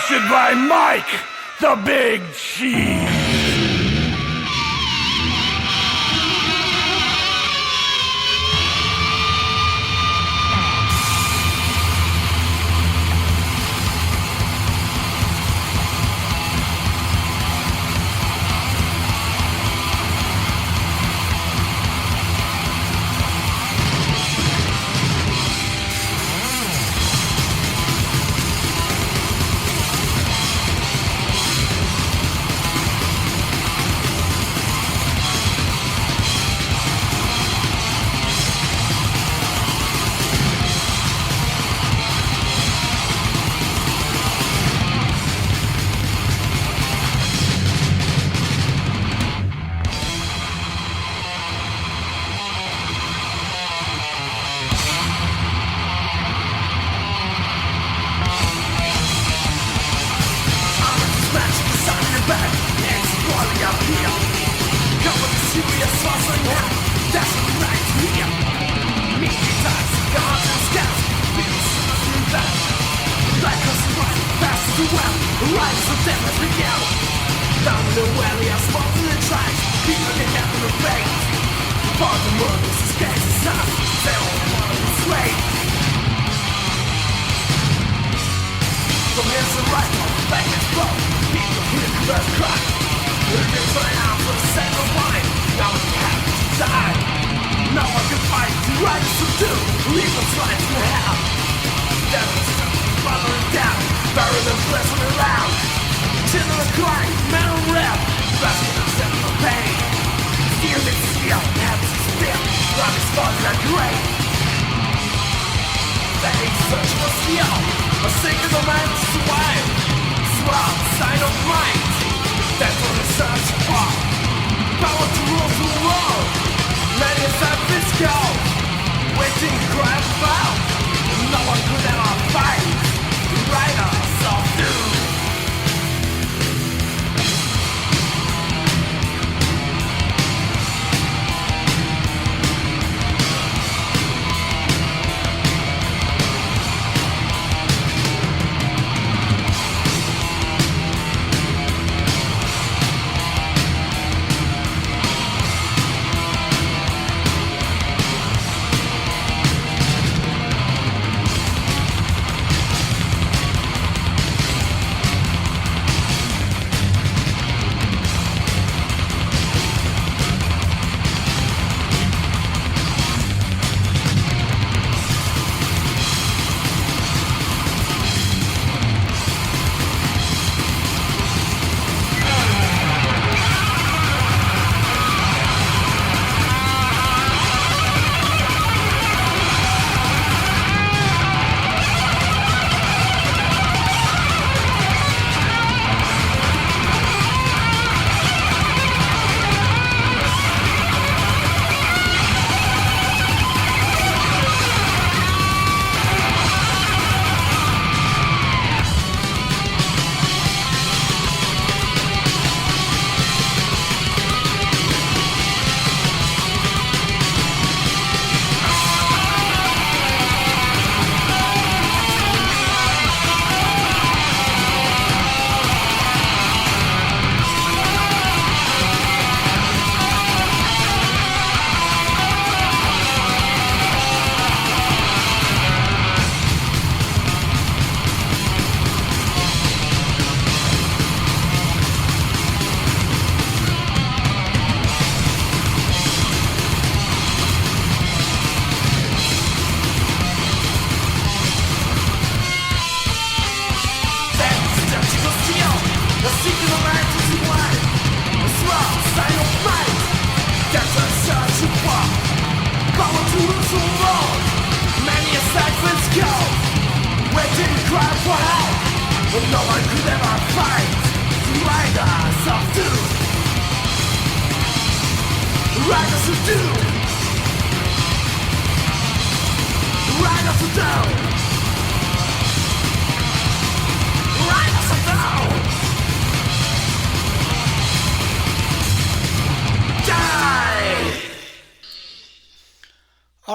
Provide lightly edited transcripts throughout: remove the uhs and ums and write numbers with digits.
Hosted by Mike, the Big Cheese.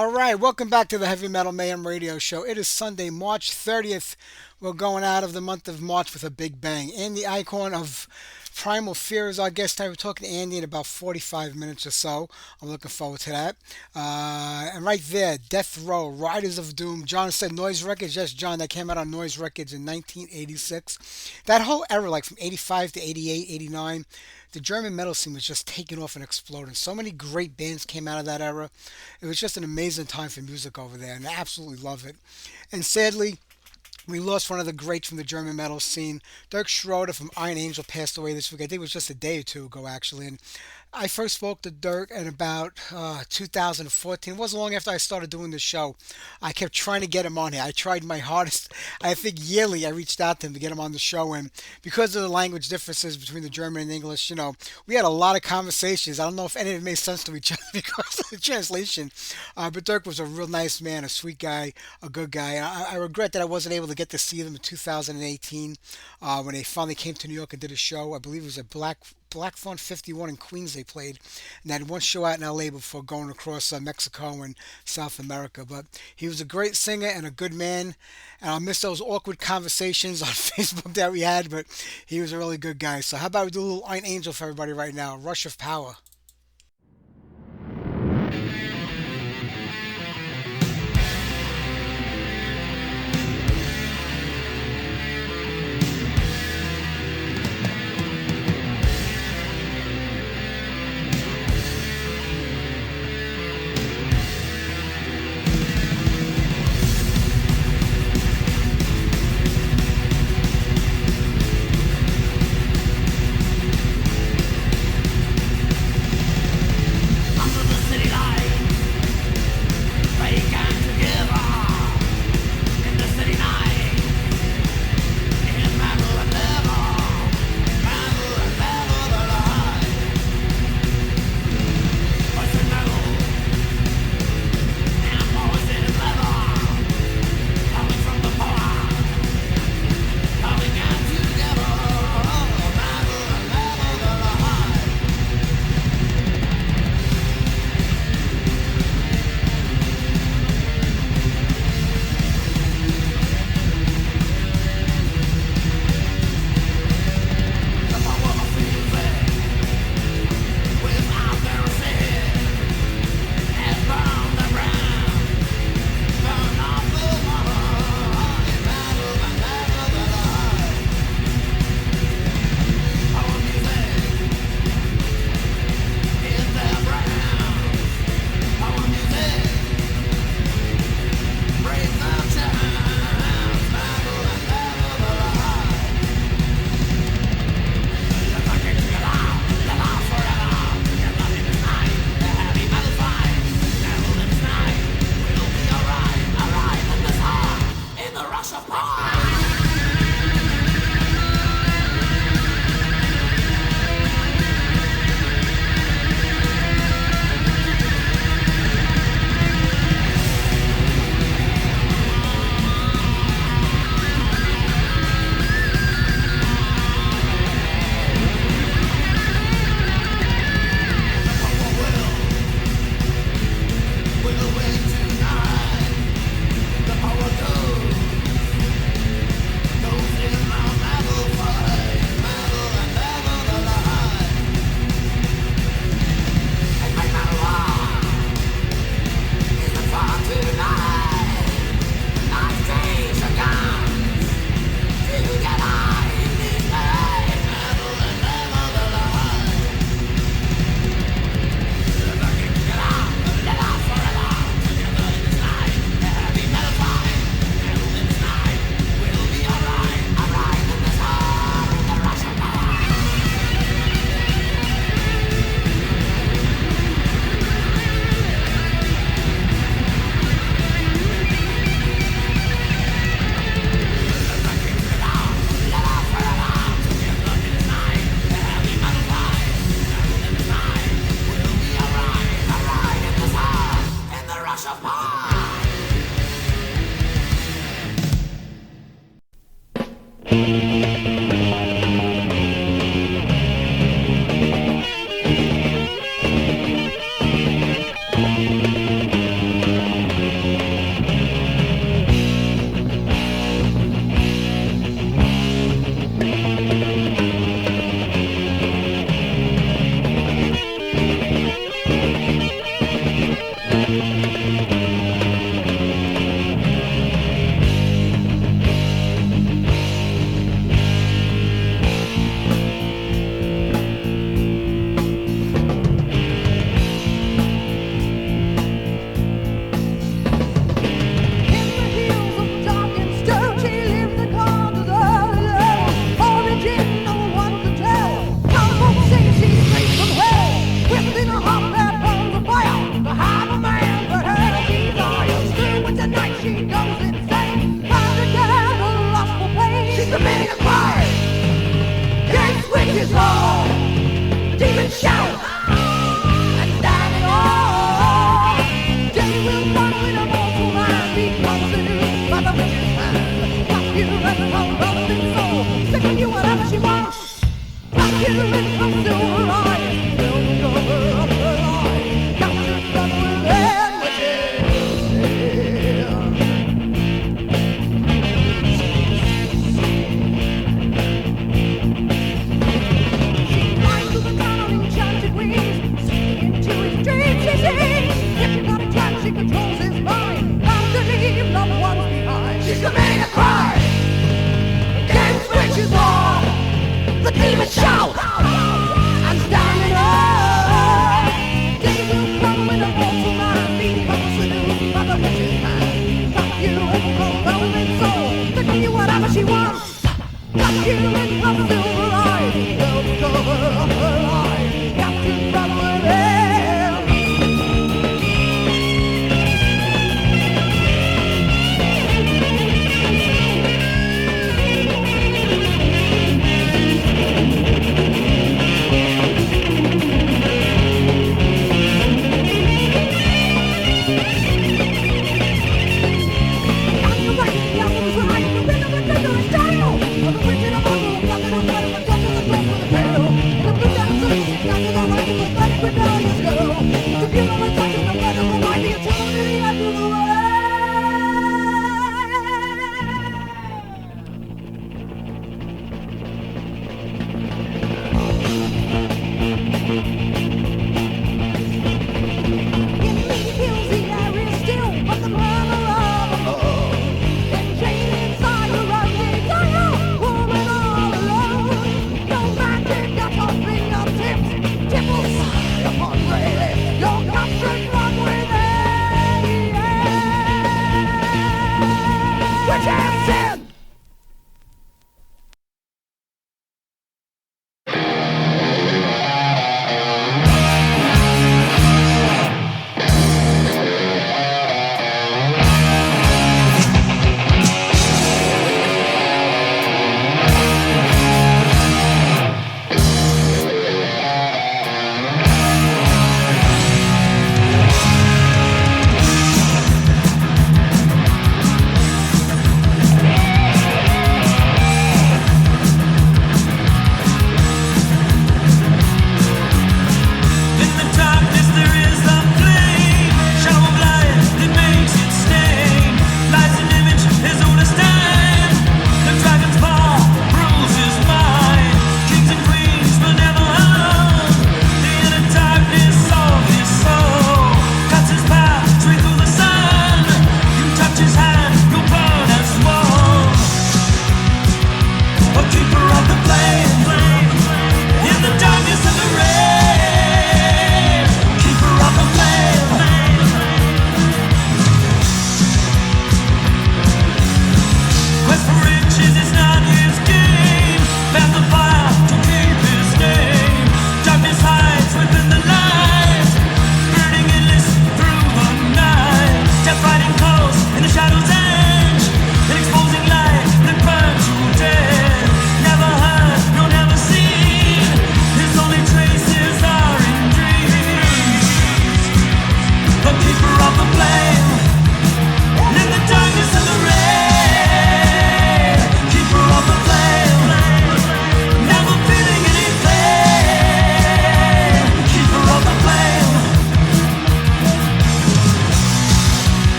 All right, welcome back to the Heavy Metal Mayhem Radio Show. It is Sunday, March 30th. We're going out of the month of March with a big bang. Andy Eichhorn of Primal Fear is our guest tonight. We're talking to Andy in about 45 minutes or so. I'm looking forward to that. And right there, Death Row, Riders of Doom. John said Noise Records. Yes, John, that came out on Noise Records in 1986. That whole era, like from 85 to 88, 89, the German metal scene was just taking off and exploding. So many great bands came out of that era. It was just an amazing time for music over there, and I absolutely love it. And sadly, we lost one of the greats from the German metal scene. Dirk Schroeder from Iron Angel passed away this week. I think it was just a day or two ago, actually. And I first spoke to Dirk in about 2014. It wasn't long after I started doing the show. I kept trying to get him on here. I tried my hardest. I think yearly I reached out to him to get him on the show. And because of the language differences between the German and English, we had a lot of conversations. I don't know if any of it made sense to each other because of the translation. But Dirk was a real nice man, a sweet guy, a good guy. I regret that I wasn't able to get to see them in 2018 when they finally came to New York and did a show. I believe it was a Blackthorn 51 in Queens they played, and they had one show out in LA before going across Mexico and South America. But he was a great singer and a good man, and I'll miss those awkward conversations on Facebook that we had, but he was a really good guy. So how about we do a little Iron Angel for everybody right now, Rush of Power.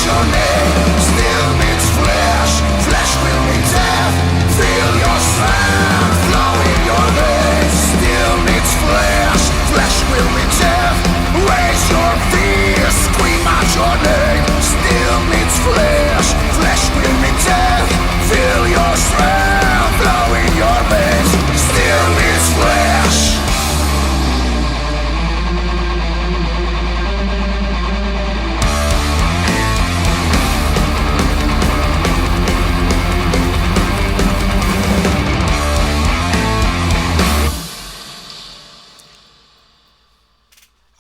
your name still meets flesh. Flesh will meet death. Feel your strength flow in your veins. Still meets flesh. Flesh will meet death. Raise your fear. Scream out your name. Still meets flesh. Flesh will meet death. Feel your strength flow in your veins. Still meets flesh.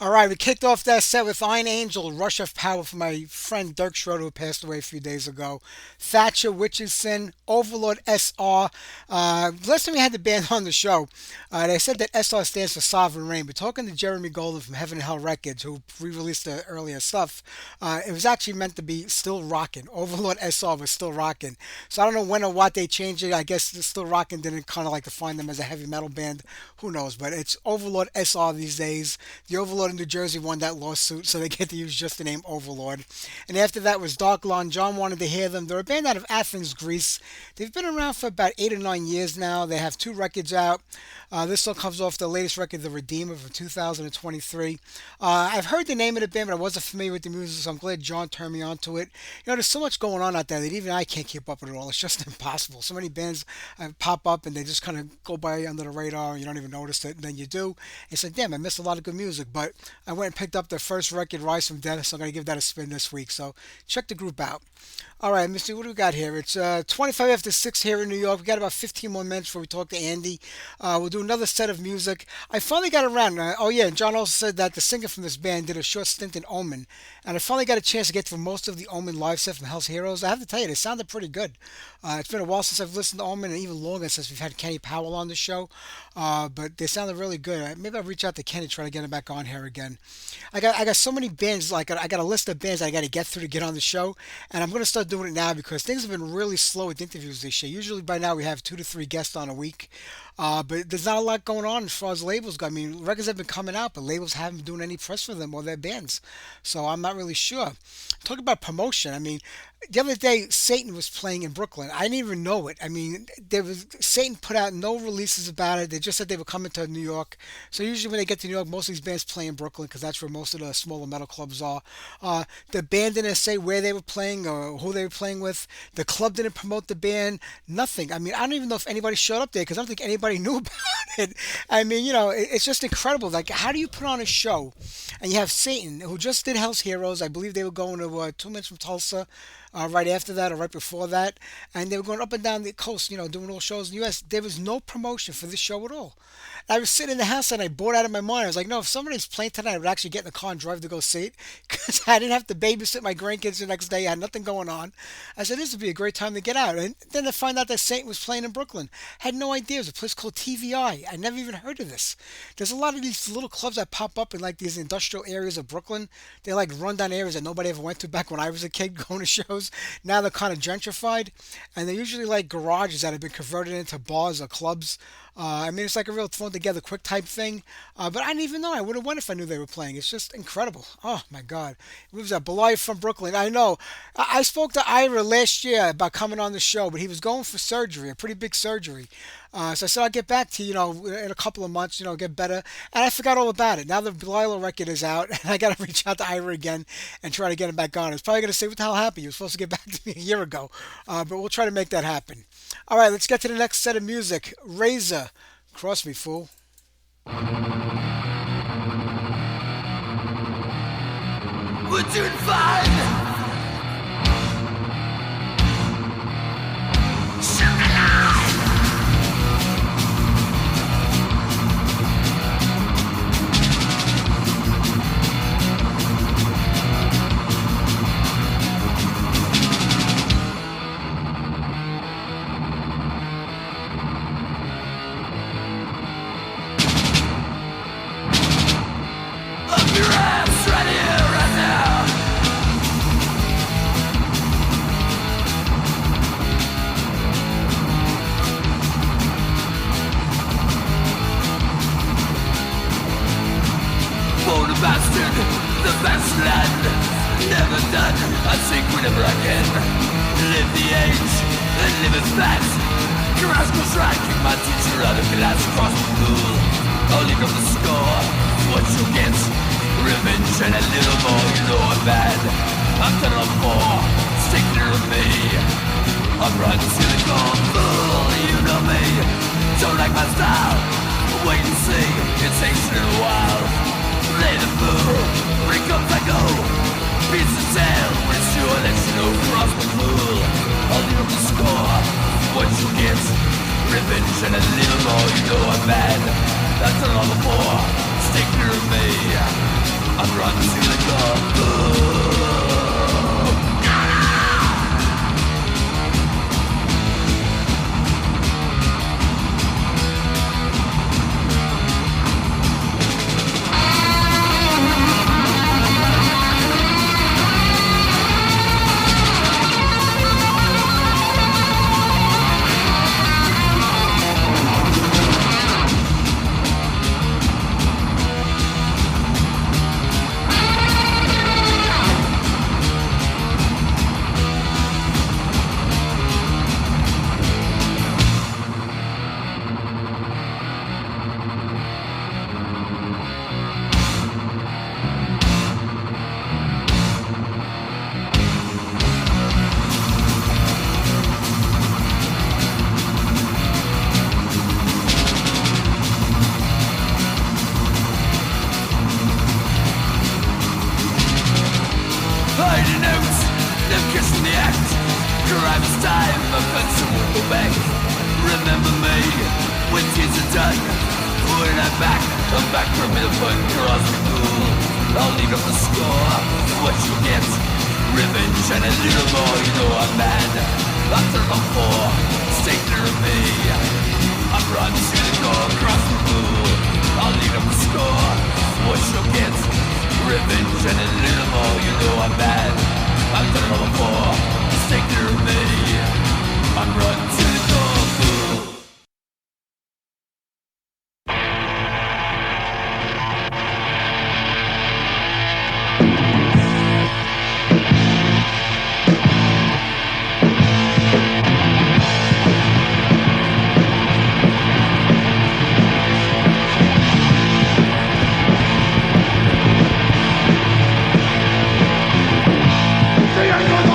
All right, we kicked off that set with Iron Angel, Rush of Power from my friend Dirk Schroeder, who passed away a few days ago. Thatcher, Witch's Sin, Overlord SR. Last time we had the band on the show, they said that SR stands for Sovereign Reign. But talking to Jeremy Golden from Heaven and Hell Records, who re-released the earlier stuff, it was actually meant to be Still Rockin'. Overlord SR was Still Rockin'. So I don't know when or what they changed it. I guess the Still Rockin' didn't kind of like define them as a heavy metal band. Who knows? But it's Overlord SR these days. The Overlord in New Jersey won that lawsuit, so they get to use just the name Overlord. And after that was Dark Lawn. John wanted to hear them. They're a band out of Athens, Greece. They've been around for about 8 or 9 years now. They have 2 records out. This song comes off the latest record, The Redeemer, from 2023. I've heard the name of the band, but I wasn't familiar with the music, so I'm glad John turned me on to it. You know, there's so much going on out there that even I can't keep up with it all. It's just impossible. So many bands pop up and they just kind of go by under the radar and you don't even notice it, and then you do. It's like, damn, I missed a lot of good music. But I went and picked up their first record, Rise from Death, so I'm going to give that a spin this week. So check the group out. All right, Mr. What do we got here? It's 25 after 6 here in New York. We got about 15 more minutes before we talk to Andy. We'll do another set of music. I finally got around. Oh, yeah, and John also said that the singer from this band did a short stint in Omen. And I finally got a chance to get through most of the Omen live set from Hell's Heroes. I have to tell you, they sounded pretty good. It's been a while since I've listened to Omen, and even longer since we've had Kenny Powell on the show. But they sounded really good. Maybe I'll reach out to Kenny, try to get him back on here again. I got so many bands, like I got a list of bands I got to get through to get on the show, and I'm going to start doing it now because things have been really slow with interviews this year. Usually by now we have 2 to 3 guests on a week, but there's not a lot going on as far as labels go. I mean, records have been coming out, but labels haven't been doing any press for them or their bands, so I'm not really sure. Talk about promotion. I mean, the other day Satan was playing in Brooklyn. I didn't even know it. I mean, Satan put out no releases about it. They just said they were coming to New York. So usually when they get to New York, most of these bands play in Brooklyn because that's where most of the smaller metal clubs are. The band didn't say where they were playing or who they were playing with. The club didn't promote the band. Nothing. I mean, I don't even know if anybody showed up there because I don't think anybody knew about it. I mean, you know, it's just incredible. Like, how do you put on a show and you have Satan, who just did Hell's Heroes? I believe they were going to 2 Minutes from Tulsa. Right after that or right before that, and they were going up and down the coast, you know, doing all shows in the U.S. There was no promotion for this show at all. I was sitting in the house and I bored out of my mind. I was like, no, if somebody's playing tonight, I would actually get in the car and drive to go see it because I didn't have to babysit my grandkids the next day. I had nothing going on. I said, this would be a great time to get out. And then to find out that Satan was playing in Brooklyn. Had no idea. It was a place called TVI. I never even heard of this. There's a lot of these little clubs that pop up in like these industrial areas of Brooklyn. They're like rundown areas that nobody ever went to back when I was a kid going to shows. Now they're kind of gentrified, and they're usually like garages that have been converted into bars or clubs. I mean, it's like a real thrown together quick type thing. But I didn't even know. I would have won if I knew they were playing. It's just incredible. Oh my God. It was a Belay from Brooklyn. I know. I spoke to Ira last year about coming on the show, but he was going for surgery, a pretty big surgery. So I said, I'll get back to you, you know, in a couple of months, you know, get better. And I forgot all about it. Now the Belial record is out, and I got to reach out to Ira again and try to get him back on. It's probably going to say, what the hell happened? You were supposed to get back to me a year ago. But we'll try to make that happen. All right, let's get to the next set of music. Razor. Cross me, fool. We're doing fine. Up your ass right here, right now. never done. I think whenever I can live the age and live it fast. Carrasco try to kick my teacher out of class across the pool. I'll leave up the score, what you get. Revenge and a little more, you know I'm bad. I'm done on four, stick near me. I'm running to the goal, fool, you know me. Don't like my style, wait and see, it takes a little while. Play the fool, break up I go. Beats the tail, it's sure let you know cross the pool. I'll leave up the score, what you get. Revenge and a little more, you know I'm bad. I've done all before, stick near me. I'm running to the goal. Hiding out, them kissing the act. Crime's time, offense and won't go back. Remember me, when tears are done. When I'm back for a minute fun, cross the pool. I'll leave up the score, what you get. Revenge and a little more, you know I'm mad. I'm turned on four, stay clear of me. I'm running to the goal, cross the pool. I'll leave up the score, what you get. Revenge and a little more, you know I'm bad. I've done it all before, stay clear of me. I'm running to the goal, fool. They are gonna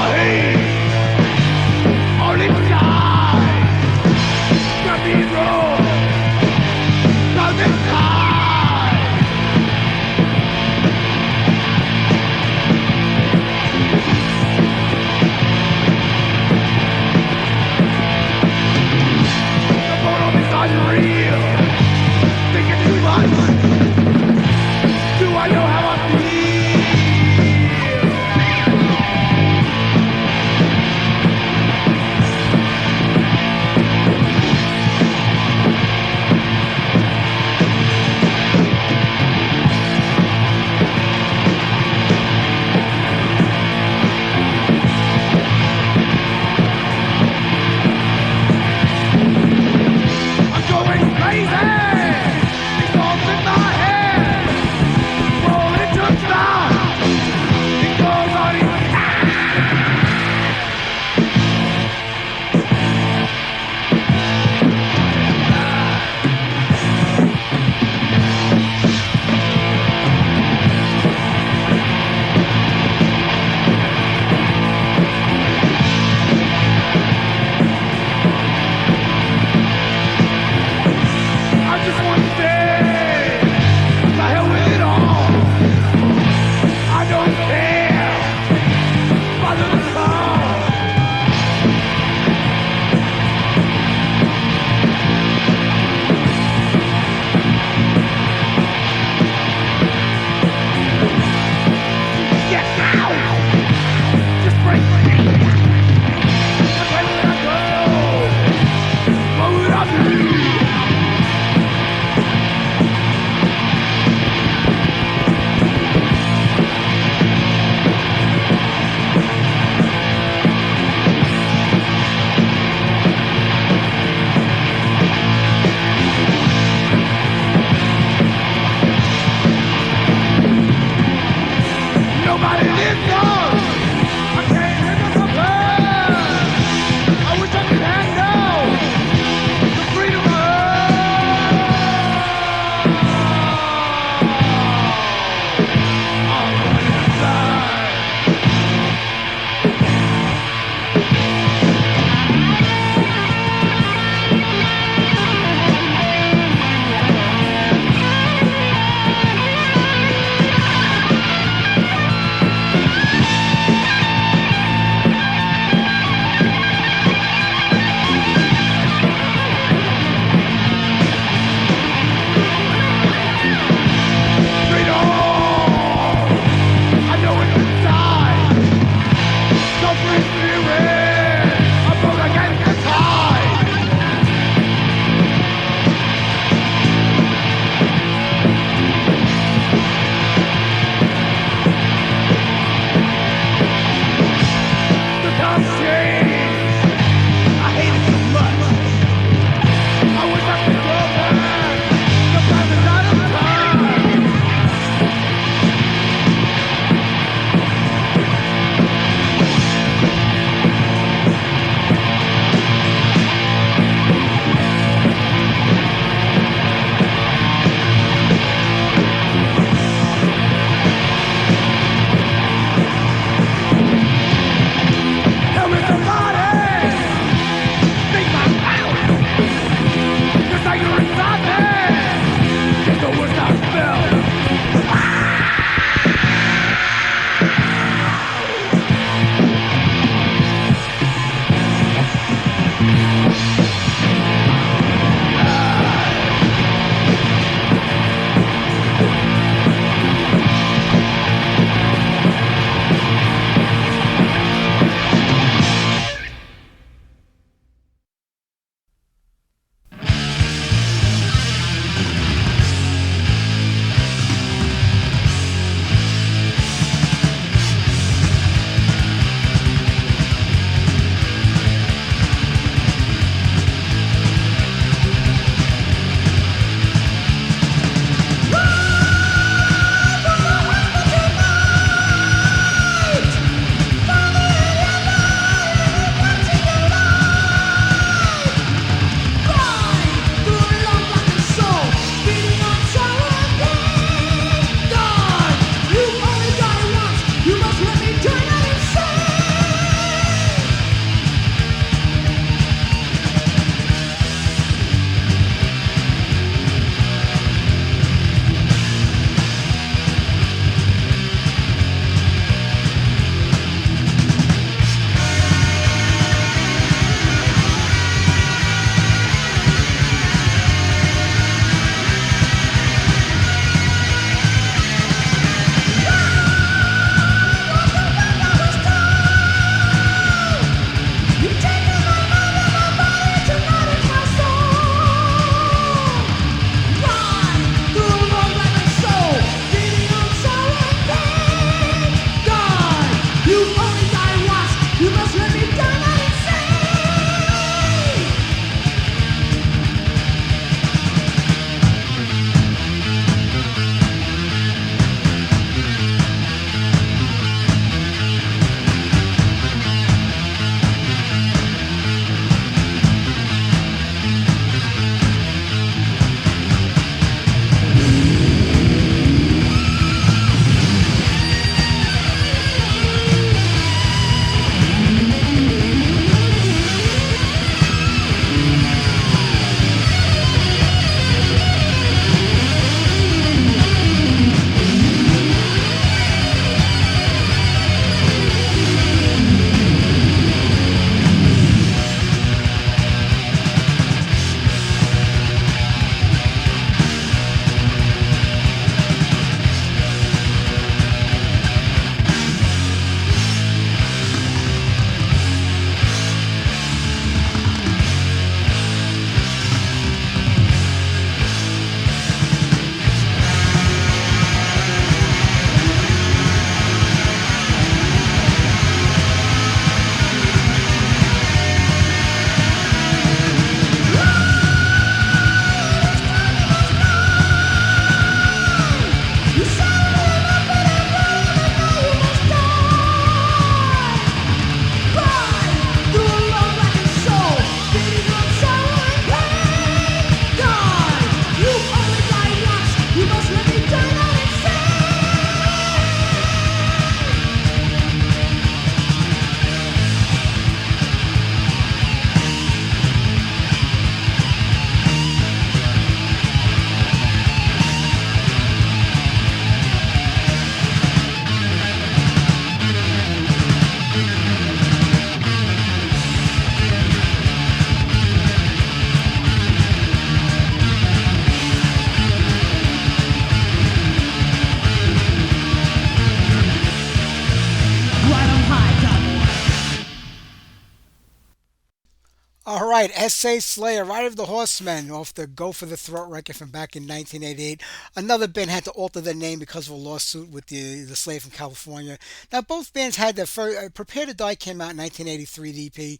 All right, S.A. Slayer, Ride of the Horsemen, off the Go for the Throat record from back in 1988. Another band had to alter their name because of a lawsuit with the Slayer from California. Now, both bands had their first. Prepare to Die came out in 1983, DP,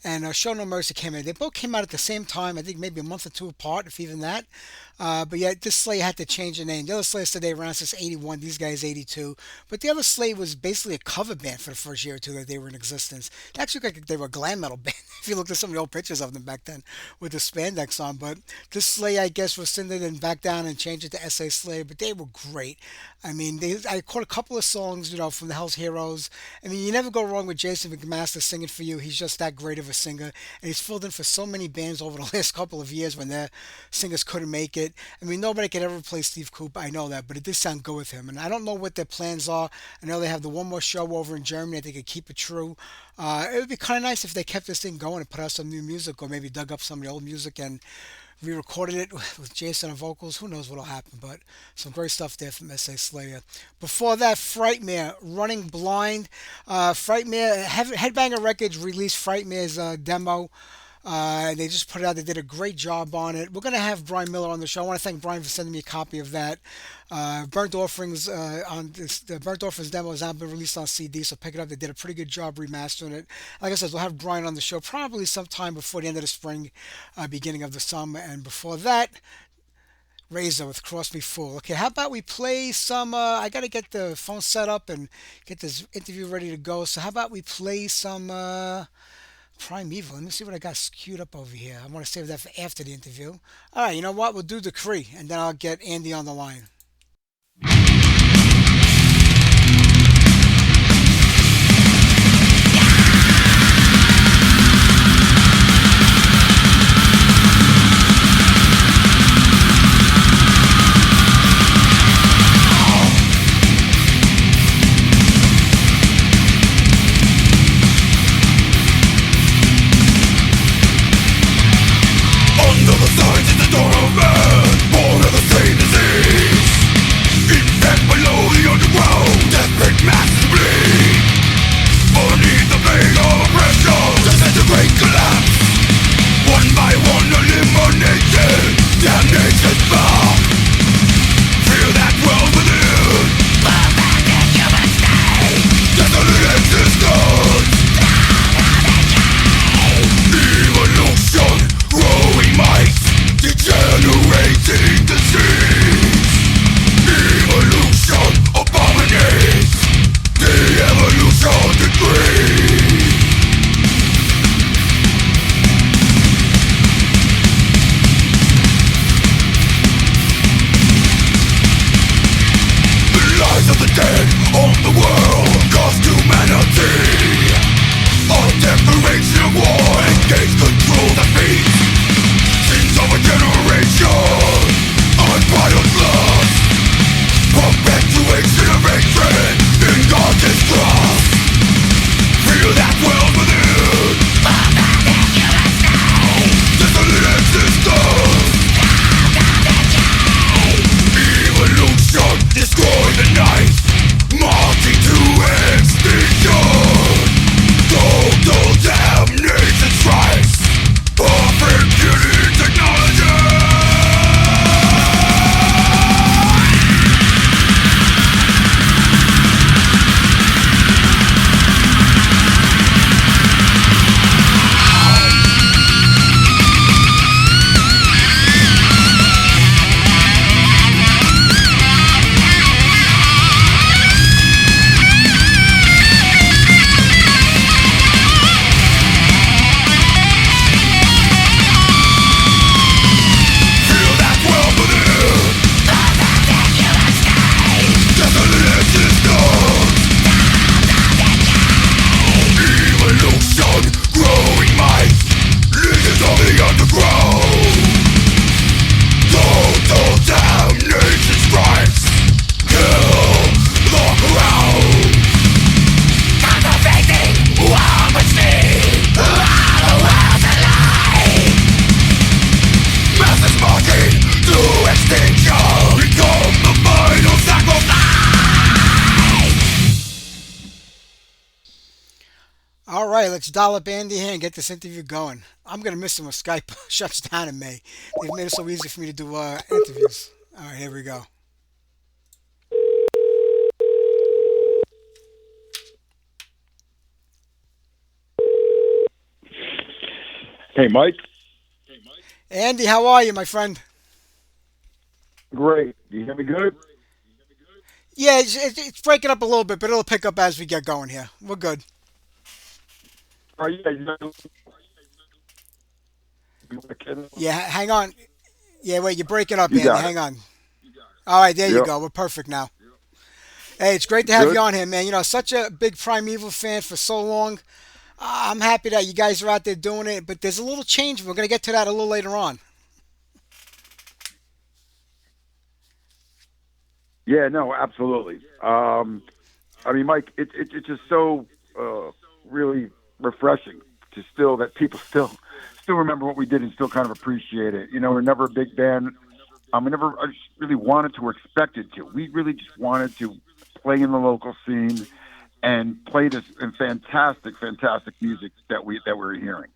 and Show No Mercy came out. They both came out at the same time, I think maybe a month or two apart, if even that. But yeah, this Slayer had to change the name. The other Slayer said they were around since 81, these guys 82. But the other Slayer was basically a cover band for the first year or two that they were in existence. They actually looked like they were a glam metal band if you looked at some of the old pictures of them back then with the spandex on. But this Slayer, I guess, rescinded and back down and changed it to S.A. Slayer. But they were great. I mean, I caught a couple of songs, from the Hell's Heroes. I mean, you never go wrong with Jason McMaster singing for you. He's just that great of a singer. And he's filled in for so many bands over the last couple of years when their singers couldn't make it. I mean, nobody could ever replace Steve Cooper. I know that, but it did sound good with him. And I don't know what their plans are. I know they have the one more show over in Germany. I think they could keep it true. It would be kind of nice if they kept this thing going and put out some new music, or maybe dug up some of the old music and re-recorded it with Jason on vocals. Who knows what'll happen, but some great stuff there from S.A. Slayer. Before that, Frightmare, Running Blind. Frightmare, Headbanger Records released Frightmare's demo. They just put it out. They did a great job on it. We're going to have Brian Miller on the show. I want to thank Brian for sending me a copy of that. Burnt Offerings on this, the Burnt Offerings demo has now been released on CD, so pick it up. They did a pretty good job remastering it. Like I said, we'll have Brian on the show probably sometime before the end of the spring, beginning of the summer. And before that, Razor with Cross Me Fool. Okay, how about we play some, I got to get the phone set up and get this interview ready to go. So how about we play some Primeval. Let me see what I got queued up over here. I want to save that for after the interview. All right, you know what? We'll do Decree, and then I'll get Andy on the line. Under the signs is the dawn of man, born of the same disease. All right, let's dial up Andy here and get this interview going. I'm gonna miss him when Skype shuts down in May. They've made it so easy for me to do interviews. All right, here we go. Hey, Mike. Andy, how are you, my friend? Great. You hear me good? Yeah, it's breaking up a little bit, but it'll pick up as we get going here. We're good. Yeah, you Yeah, hang on. Yeah, wait, you're breaking up, You Andy. got it. Hang on. All right, there you Yep. go. We're perfect now. Hey, it's great to have you Good. on here, man. You know, such a big Primeval fan for so long. I'm happy that you guys are out there doing it, but there's a little change. We're gonna get to that a little later on. Yeah, no, absolutely. I mean, Mike, it's just so really refreshing to still that people still remember what we did and still kind of appreciate it. You know, we're never a big band. We never I just really wanted to or expected to. We really just wanted to play in the local scene and play this fantastic music that we're hearing.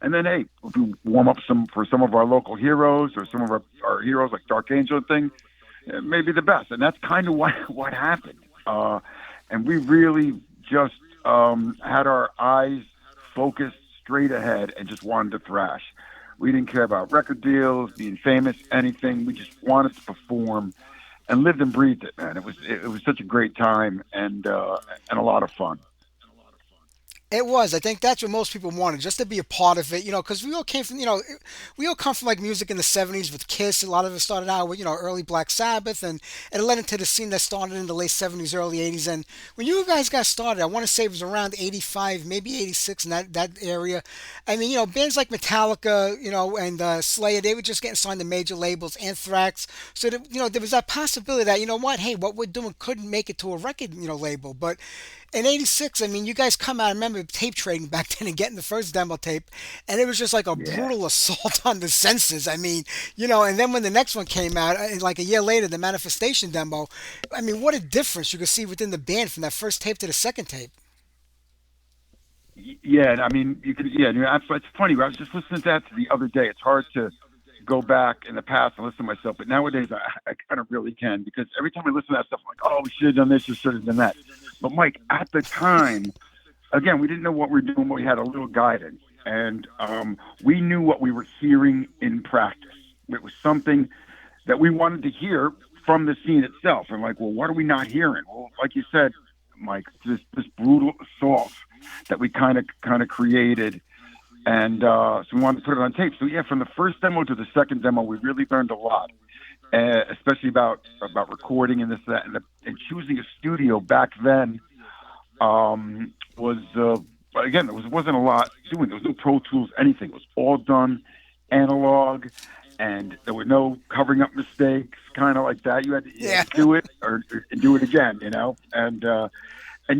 And then, hey, if we warm up some of our local heroes or some of our heroes like Dark Angel and thing, maybe the best. And that's kind of what happened. And we really just had our eyes focused straight ahead and just wanted to thrash. We didn't care about record deals, being famous, anything. We just wanted to perform and lived and breathed it, man. It was such a great time and a lot of fun. It was. I think that's what most people wanted, just to be a part of it, because we all came from, we all come from like music in the 70s with Kiss. A lot of it started out with, early Black Sabbath, and it led into the scene that started in the late 70s, early 80s. And when you guys got started, I want to say it was around 85, maybe 86 in that area. I mean, bands like Metallica, and Slayer, they were just getting signed to major labels, Anthrax. So, that, there was that possibility that, what, hey, what we're doing couldn't make it to a record, label. But in '86, I mean, you guys come out. I remember tape trading back then and getting the first demo tape, and it was just like a Yeah. brutal assault on the senses. I mean, and then when the next one came out, like a year later, the Manifestation demo, I mean, what a difference you could see within the band from that first tape to the second tape. Yeah, I mean, you could. Yeah, it's funny. I was just listening to that the other day. It's hard to go back in the past and listen to myself, but nowadays I kind of really can because every time I listen to that stuff, I'm like, oh, we should have done this, we should have done that. But Mike, at the time, again, we didn't know what we were doing, but we had a little guidance, and we knew what we were hearing in practice. It was something that we wanted to hear from the scene itself. And like, well, what are we not hearing? Well, like you said, Mike, this brutal assault that we kind of created, and so we wanted to put it on tape. So yeah, from the first demo to the second demo, we really learned a lot, especially about recording and this that and choosing a studio back then was again wasn't a lot doing. There was no Pro Tools, anything. It was all done analog, and there were no covering up mistakes, kind of like that. You Yeah. had to do it or do it again, and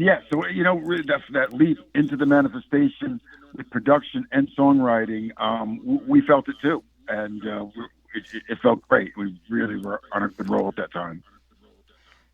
yeah, so really that leap into the manifestation with production and songwriting, we felt it too, and it felt great. We really were on a good roll at that time.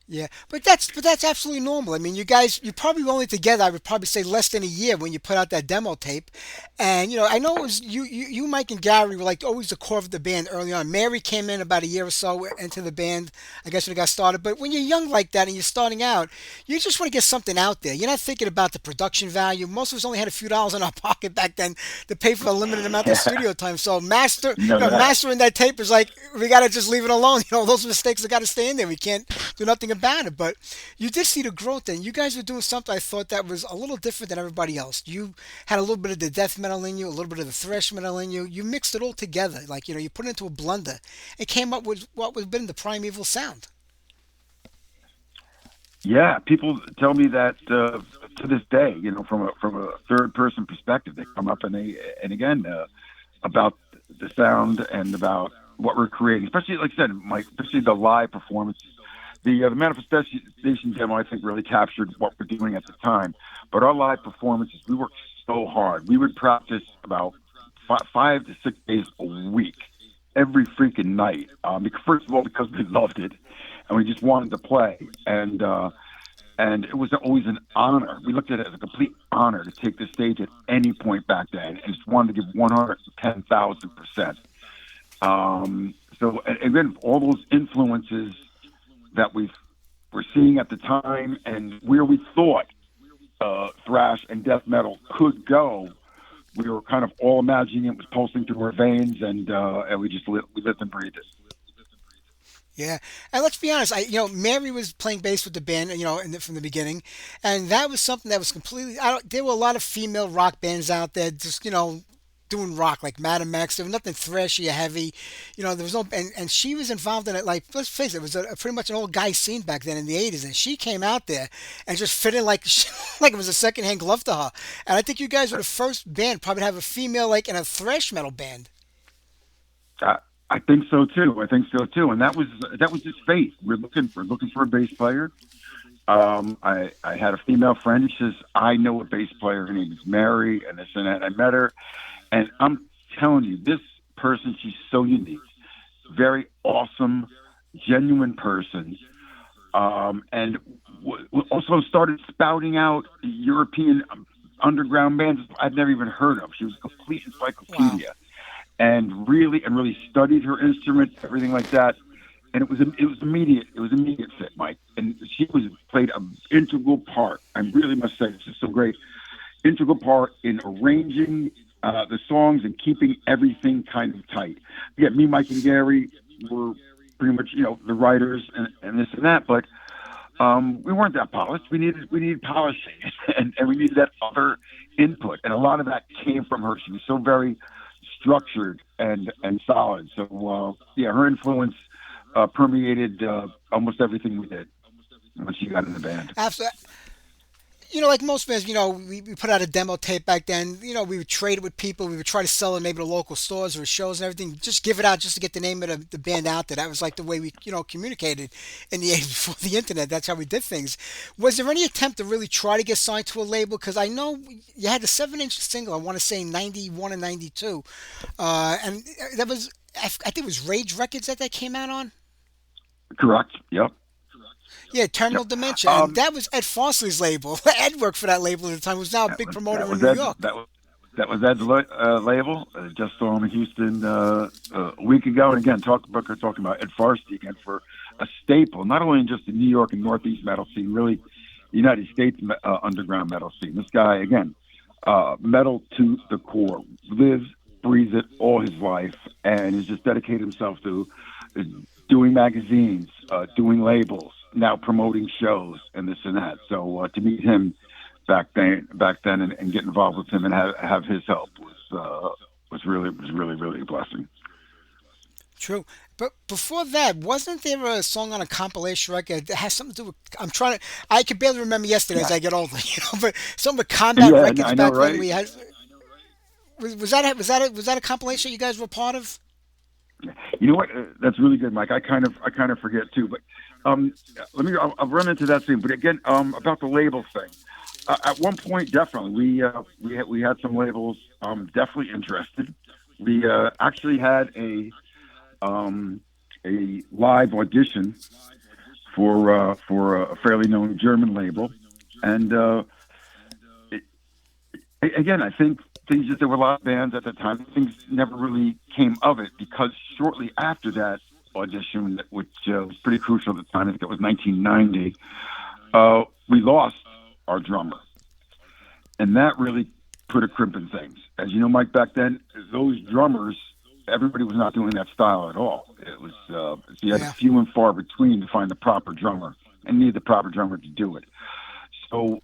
Yeah, but that's absolutely normal. I mean, you probably were only together. I would probably say less than a year when you put out that demo tape, and I know it was you, Mike, and Gary were like always the core of the band early on. Mary came in about a year or so into the band, I guess when it got started. But when you're young like that and you're starting out, you just want to get something out there. You're not thinking about the production value. Most of us only had a few dollars in our pocket back then to pay for a limited amount of studio time. So No, that. mastering that tape is like we gotta just leave it alone. Those mistakes have got to stay in there. We can't do nothing about it. But you did see the growth then. You guys were doing something I thought that was a little different than everybody else. You had a little bit of the death metal in you, a little bit of the thrash metal in you. You mixed it all together. Like, you put it into a blender and came up with what would have been the primeval sound. Yeah, people tell me that to this day, from a third person perspective, they come up and again about the sound and about what we're creating, especially like I said, Mike, especially the live performances. The manifestation demo, I think, really captured what we're doing at the time. But our live performances, we worked so hard. We would practice about 5 to 6 days a week, every freaking night. Because, first of all, because we loved it, and we just wanted to play. And it was always an honor. We looked at it as a complete honor to take the stage at any point back then, and just wanted to give 110,000%. So again, all those influences that were seeing at the time, and where we thought thrash and death metal could go, we were kind of all imagining it was pulsing through our veins, and we just we lived and breathed it. Yeah, and let's be honest. Mary was playing bass with the band, from the beginning, and that was something that was completely. There were a lot of female rock bands out there, just doing rock like Madam X. There was nothing thrashy or heavy. There was no, and she was involved in it. Like, let's face it, it was pretty much an old guy scene back then in the '80s, and she came out there and just fit in like like it was a secondhand glove to her. And I think you guys were the first band probably to have a female like in a thrash metal band. I think so too. And that was his fate. We're looking for a bass player. I had a female friend. She says, I know a bass player. Her name is Mary, and this and that. I met her, and I'm telling you, this person, she's so unique, very awesome, genuine person, and also started spouting out European underground bands I'd never even heard of. She was a complete encyclopedia. Wow. And really studied her instrument, everything like that. And it was immediate. It was immediate fit, Mike. And she played an integral part. I really must say, this is so great. Integral part in arranging the songs and keeping everything kind of tight. Yeah, me, Mike, and Gary were pretty much the writers and this and that, but we weren't that polished. We needed polishing, and we needed that other input. And a lot of that came from her. She was so very structured and solid. So her influence permeated almost everything we did when she got in the band. Absolutely. Like most bands, we put out a demo tape back then. We would trade it with people. We would try to sell it maybe to local stores or shows and everything. Just give it out just to get the name of the band out there. That was like the way we, communicated in the age before the internet. That's how we did things. Was there any attempt to really try to get signed to a label? Because I know you had the 7-inch single, I want to say 91 and 92. And that was, I think it was Rage Records that came out on? Correct. Yep. Yeah, Terminal Dementia. And that was Ed Farsley's label. Ed worked for that label at the time. He was now a big promoter in New York. That was Ed's label. Just saw him in Houston a week ago. And again, talking about Ed Farsley again for a staple, not only in just the New York and Northeast metal scene, really the United States underground metal scene. This guy, again, metal to the core, lives, breathes it all his life, and has just dedicated himself to doing magazines, doing labels, now promoting shows and this and that. So to meet him back then and get involved with him and have his help was really a blessing. True. But before that, wasn't there a song on a compilation record that has something to do with, I can barely remember yesterday as I get older, but some of the Combat Records back when we had, was that a compilation you guys were part of? You know what? That's really good, Mike. I kind of forget too, but I'll run into that soon. But again, about the label thing. At one point, definitely we had some labels definitely interested. We actually had a live audition for a fairly known German label, and again, I think things that there were a lot of bands at the time. Things never really came of it because shortly after that audition, which was pretty crucial at the time, I think it was 1990, we lost our drummer, and that really put a crimp in things. As you know, Mike, back then, those drummers, everybody was not doing that style at all. It was you had few and far between to find the proper drummer, and needed the proper drummer to do it. So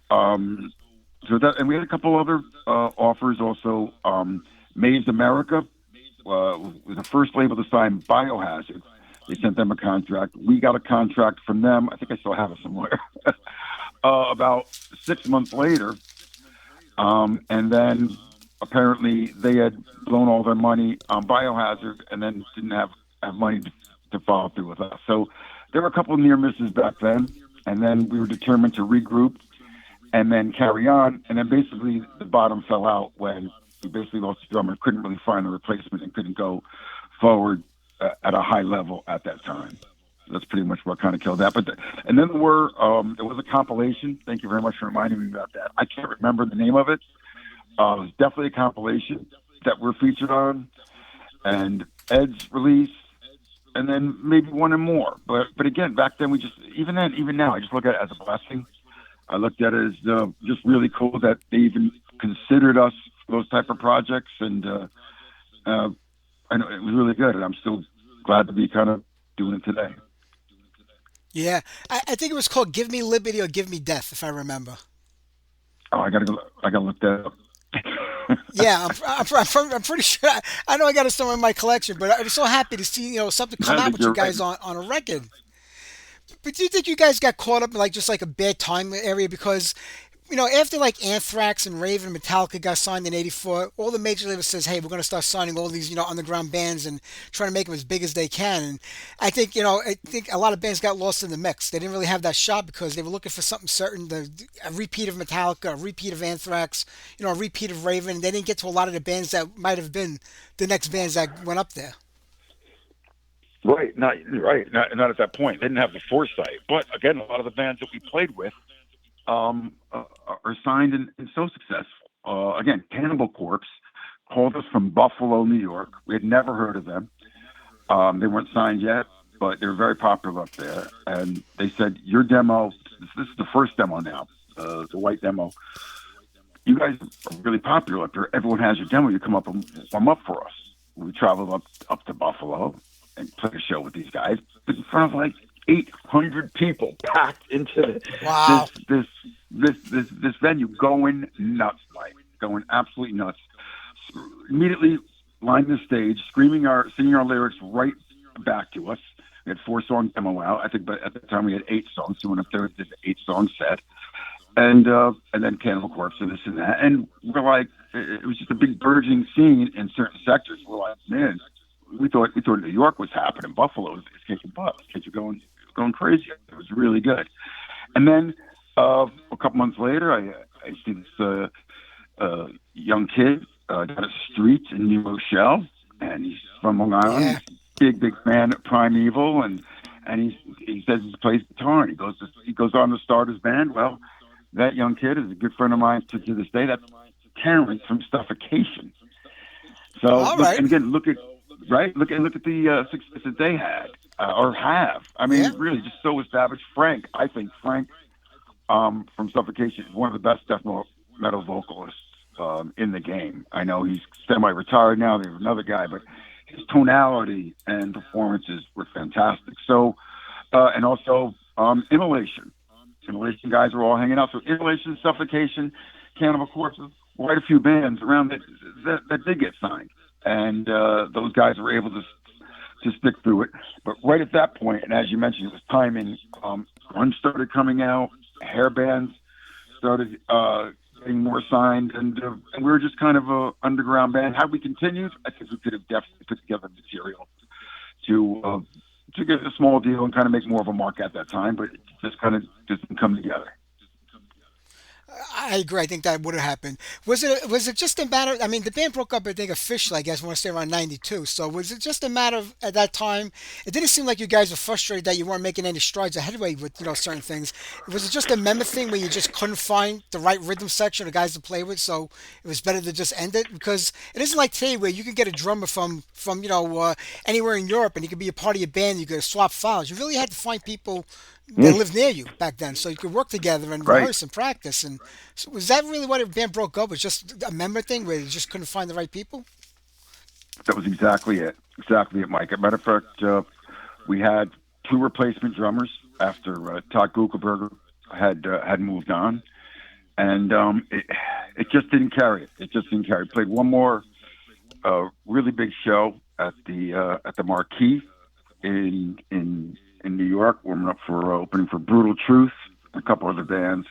and we had a couple other offers also. Maze America was the first label to sign Biohazard. They sent them a contract. We got a contract from them. I think I still have it somewhere. About 6 months later, and then apparently they had blown all their money on Biohazard, and then didn't have money to follow through with us. So there were a couple of near misses back then, and then we were determined to regroup and then carry on. And then basically the bottom fell out when we basically lost the drummer, couldn't really find a replacement, and couldn't go forward at a high level at that time. that's pretty much what kind of killed that. And then there was a compilation. Thank you very much for reminding me about that. I can't remember the name of it. It was definitely a compilation that we're featured on, and Ed's release, and then maybe one and more. But again, back then even now, I just look at it as a blessing. I looked at it as just really cool that they even considered us for those type of projects, and I know it was really good, and I'm still glad to be kind of doing it today. Yeah, I think it was called "Give Me Liberty" or "Give Me Death," if I remember. Oh, I gotta look that up. Yeah, I'm pretty sure. I know I got it somewhere in my collection, but I was so happy to see something come I out think with you you're right. guys on a record. But do you think you guys got caught up in like just like a bad time area because after like Anthrax and Raven and Metallica got signed in '84, all the major labels says, "Hey, we're going to start signing all these underground bands and trying to make them as big as they can." And I think a lot of bands got lost in the mix. They didn't really have that shot because they were looking for something certain, a repeat of Metallica, a repeat of Anthrax, a repeat of Raven. And they didn't get to a lot of the bands that might have been the next bands that went up there. Right, not at that point. They didn't have the foresight. But again, a lot of the bands that we played with are signed and so successful. Again, Cannibal Corpse called us from Buffalo, New York. We had never heard of them. They weren't signed yet, but they were very popular up there. And they said, "Your demo, this is the first demo now, the white demo. You guys are really popular up there. Everyone has your demo. You come up and warm up for us." We traveled up to Buffalo and played a show with these guys in front of like 800 people packed into Wow. this venue, going nuts, Mike, going absolutely nuts. Immediately lined the stage, singing our lyrics right back to us. We had 4-song demo out, I think, but at the time we had 8 songs. So we went up there with this 8-song set, and then Cannibal Corpse and this and that, and we're like, it was just a big burgeoning scene in certain sectors. We're like, man, we thought New York was happening. Buffalo is kicking butt. Kids are going crazy. It was really good. And then a couple months later, I see this young kid down the street in New Rochelle, and he's from Long Island. Yeah. He's a big fan of Primeval, and he says he plays guitar, and he goes on to start his band. Well, that young kid is a good friend of mine to this day. That's Terrence from Suffocation. So All right. and again, look at the success that they had or have. I mean, Yeah. really, just so established. I think Frank from Suffocation is one of the best death metal vocalists in the game. I know he's semi-retired now. There's another guy, but his tonality and performances were fantastic. So, and also Immolation. Immolation guys were all hanging out. So Immolation, Suffocation, Cannibal Corpse, quite a few bands around that did get signed, and those guys were able to stick through it. But right at that point, and as you mentioned, it was timing. Grunge started coming out, hair bands started getting more signed, and we were just kind of a underground band. Had we continued, I think we could have definitely put together material to get a small deal and kind of make more of a mark at that time. But it just kind of didn't come together. I agree. I think that would have happened. Was it just a matter? I mean, the band broke up. I think officially, I guess, I want to say around '92. So was it just a matter of at that time? It didn't seem like you guys were frustrated that you weren't making any strides ahead with certain things. Was it just a member thing where you just couldn't find the right rhythm section of guys to play with? So it was better to just end it because it isn't like today where you can get a drummer from anywhere in Europe and he could be a part of your band. You could swap files. You really had to find people that lived near you back then, so you could work together and Right. rehearse and practice. And so was that really what a band broke up? Was just a member thing where you just couldn't find the right people? That was exactly it. Exactly it, Mike. As a matter of fact, we had 2 replacement drummers after Todd Guckelberger had moved on, and it just didn't carry it. It just didn't carry. Played one more really big show at the Marquee in New York, warming up for opening for Brutal Truth, and a couple other bands.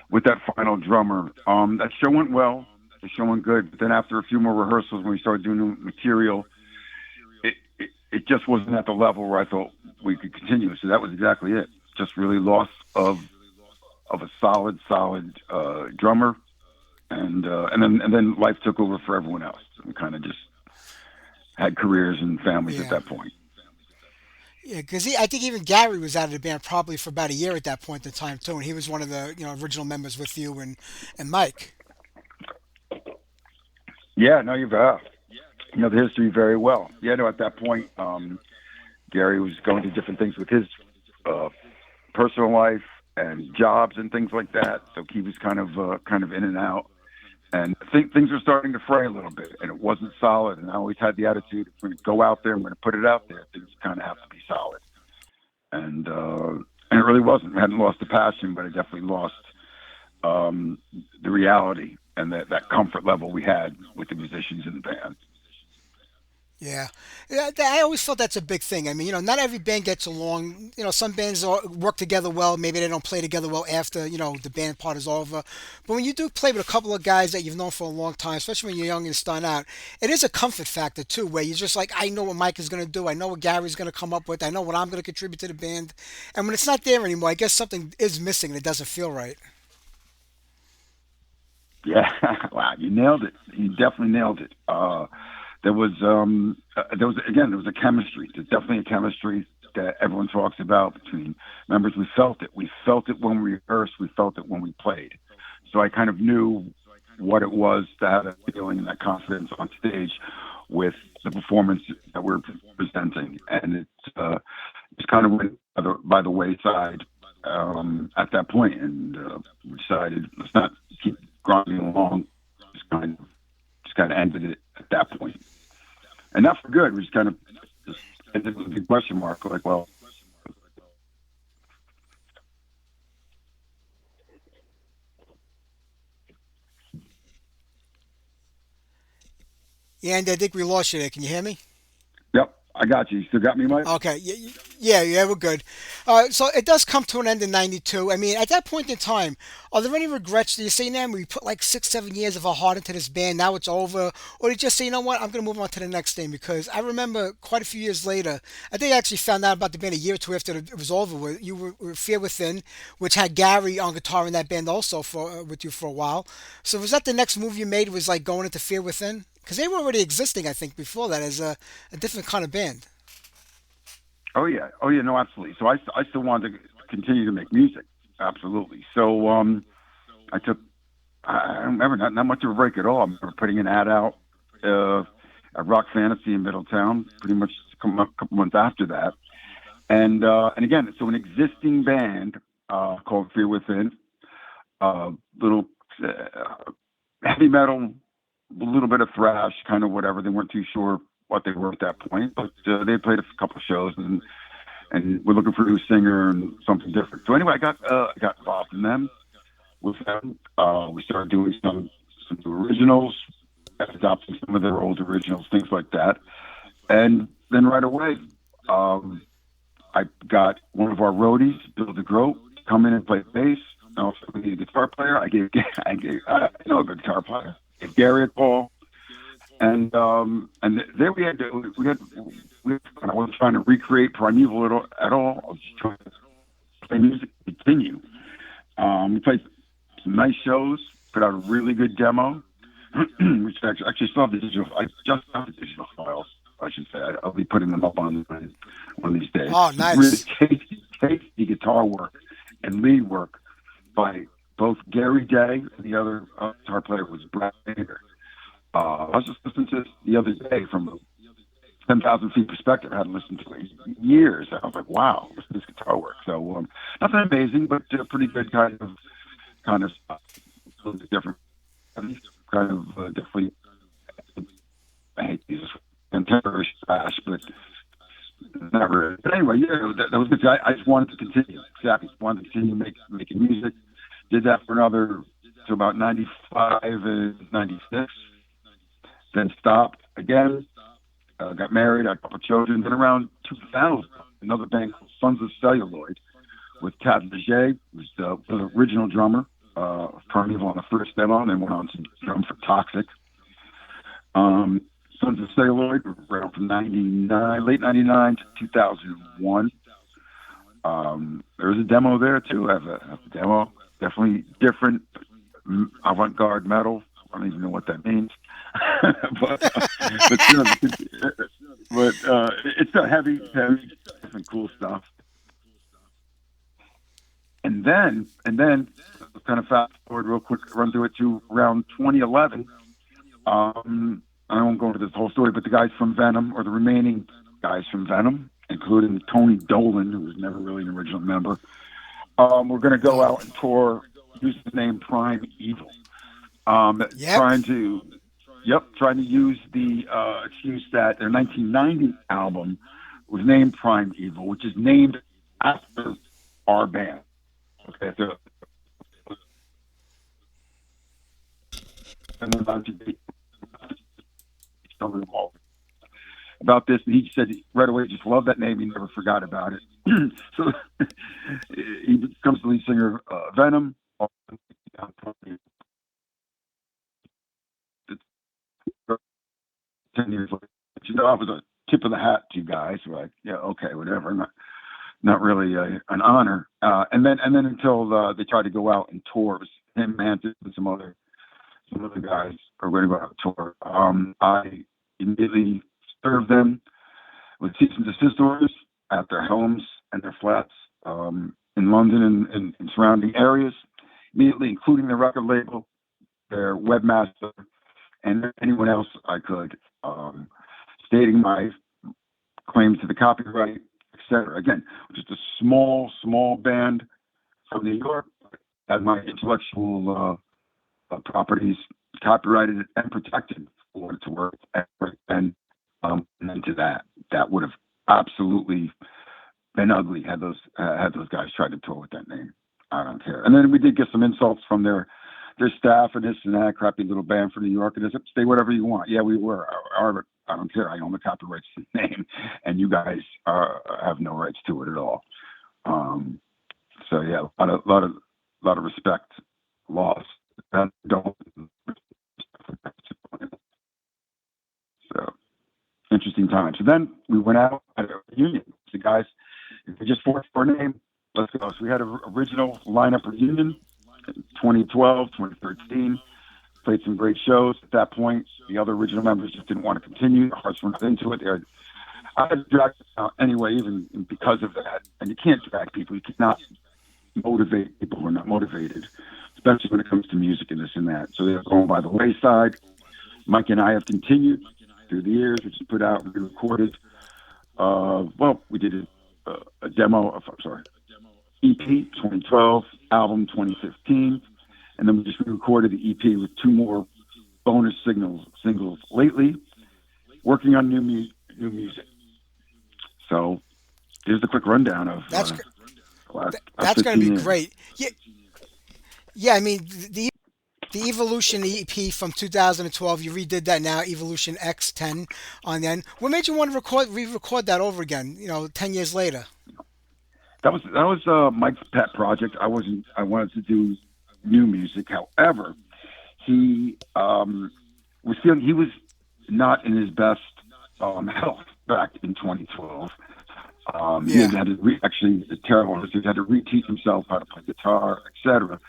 With that final drummer, that show went well. The show went good. But then after a few more rehearsals, when we started doing new material, it just wasn't at the level where I thought we could continue. So that was exactly it. Just really loss of a solid drummer, and then life took over for everyone else. We kind of just had careers and families Yeah. at that point. Yeah, because I think even Gary was out of the band probably for about a year at that point in time too, and he was one of the original members with you and Mike. Yeah, no, you know the history very well. Yeah, no, at that point, Gary was going to different things with his uh, personal life and jobs and things like that. So he was kind of in and out. And I think things were starting to fray a little bit, and it wasn't solid. And I always had the attitude: if we're going to go out there, I'm going to put it out there. Things kind of have to be solid. And it really wasn't. I hadn't lost the passion, but I definitely lost the reality and that comfort level we had with the musicians in the band. Yeah. Yeah, I always felt that's a big thing. I mean, not every band gets along. Some bands work together well. Maybe they don't play together well after, the band part is over. But when you do play with a couple of guys that you've known for a long time, especially when you're young and starting out, it is a comfort factor too, where you're just like, I know what Mike is going to do. I know what Gary's going to come up with. I know what I'm going to contribute to the band. And when it's not there anymore, I guess something is missing and it doesn't feel right. Yeah, wow, you nailed it. You definitely nailed it. There was a chemistry. There's definitely a chemistry that everyone talks about between members. We felt it. We felt it when we rehearsed. We felt it when we played. So I kind of knew what it was to have that feeling and that confidence on stage with the performance that we're presenting, and it's kind of went by the wayside at that point, and we decided let's not keep grinding along. Just kind of ended it at that point, and not for good. We just ended with a big question mark. Like, well, Yeah, and I think we lost you there. Can you hear me? yep, I got you. You still got me, Mike? Okay, yeah, we're good. So it does come to an end in '92. I mean, at that point in time, are there any regrets? Do you say, "Nam, we put like 6, 7 years of our heart into this band. Now it's over," or do you just say, "You know what? I'm gonna move on to the next thing"? Because I remember quite a few years later, I think I actually found out about the band a year or two after it was over. With you were Fear Within, which had Gary on guitar in that band also for with you for a while. So was that the next move you made? Was like going into Fear Within? Because they were already existing, I think, before that as a different kind of band. Oh yeah, no, absolutely. So I still wanted to continue to make music, absolutely. So I took I don't remember not much of a break at all. I remember putting an ad out uh, at Rock Fantasy in Middletown, pretty much a couple months after that. And again, so an existing band called Fear Within, little heavy metal, a little bit of thrash, kind of whatever. They weren't too sure what they were at that point, but they played a couple of shows and we're looking for a new singer and something different. So anyway, I got involved in them with them. We started doing some new originals, adopting some of their old originals, things like that. And then right away, um, I got one of our roadies, Bill DeGroat, come in and play bass. Also, we need a guitar player. I know a good guitar player. I gave Gary a call, and there I wasn't trying to recreate Primeval at all. I was just trying to play music, continue. We played some nice shows, put out a really good demo, which actually still have the digital. I just have the digital files. I should say. I'll be putting them up on one of these days. Oh, Really nice. tasty guitar work and lead work by both Gary Day and the other guitar player was Brad Baker. I was just listening to this the other day from a 10,000 feet perspective. I hadn't listened to it in years. I was like, wow, listen to this guitar work. So nothing amazing, but pretty good kind of stuff. A little bit different. Kind of definitely, I hate these contemporary trash, but not really. But anyway, yeah, that was good. I just wanted to continue. Exactly. Wanted to continue making music. Did that for another, to about 95 and 96. Then stopped again. Got married, had a couple of children. Then around 2000, another band called Sons of Celluloid with Tad Leger, who's the original drummer of Primeval on the first demo, and then went on to drum for Toxic. Sons of Celluloid were around from 99, late 99 to 2001. There's a demo there too. I have a demo. Definitely different avant-garde metal. I don't even know what that means. but it's a heavy and cool stuff. And then kind of fast forward real quick, run through it to around 2011. I won't go into this whole story, but the guys from Venom, or the remaining guys from Venom, including Tony Dolan, who was never really an original member, we're going to go out and tour, use the name Prime Evil. Yep. Trying to use the excuse that their 1990 album was named Prime Evil, which is named after our band. Okay, so and then about this, and he said right away, just loved that name. He never forgot about it. So he becomes the lead singer of Venom. 10 years later, I was a tip of the hat to you guys. We're like, yeah, okay, whatever. Not really an honor. And then until they tried to go out and tour, it was him, Mantis, and some other guys are going to go out and tour. I immediately served them with cease and desist orders at their homes and their flats in London and surrounding areas, immediately, including the record label, their webmaster, and anyone else I could, stating my claims to the copyright, etc. Again, just a small band from New York, had my intellectual properties copyrighted and protected for it to work. And then to that would have absolutely been ugly had those guys tried to tour with that name. I don't care. And then we did get some insults from their staff and this and that crappy little band from New York. And they said, say whatever you want. Yeah, we were. I don't care. I own the copyrights to the name, and you guys have no rights to it at all. So yeah, a lot of respect lost. So interesting time. So then we went out at a reunion. The guys, if we just forced for a name, let's go. So we had an original lineup reunion in 2012, 2013. Played some great shows at that point. The other original members just didn't want to continue. Their hearts were not into it. I had to drag them out anyway, even because of that. And you can't drag people. You cannot motivate people who are not motivated, especially when it comes to music and this and that. So they're going by the wayside. Mike and I have continued through the years. We just put out and recorded. We did a demo of, EP 2012, album 2015. And then we just recorded the EP with 2 more bonus singles lately, working on new music. So here's the quick rundown of That's that's going to be great. Yeah. I mean, the Evolution EP from 2012, you redid that now, Evolution X10 on the end. What made you want to re-record that over again? 10 years later. That was Mike's pet project. I wanted to do new music. However, he was feeling he was not in his best health back in 2012. He had to actually, it's terrible. He had to reteach himself how to play guitar, etc.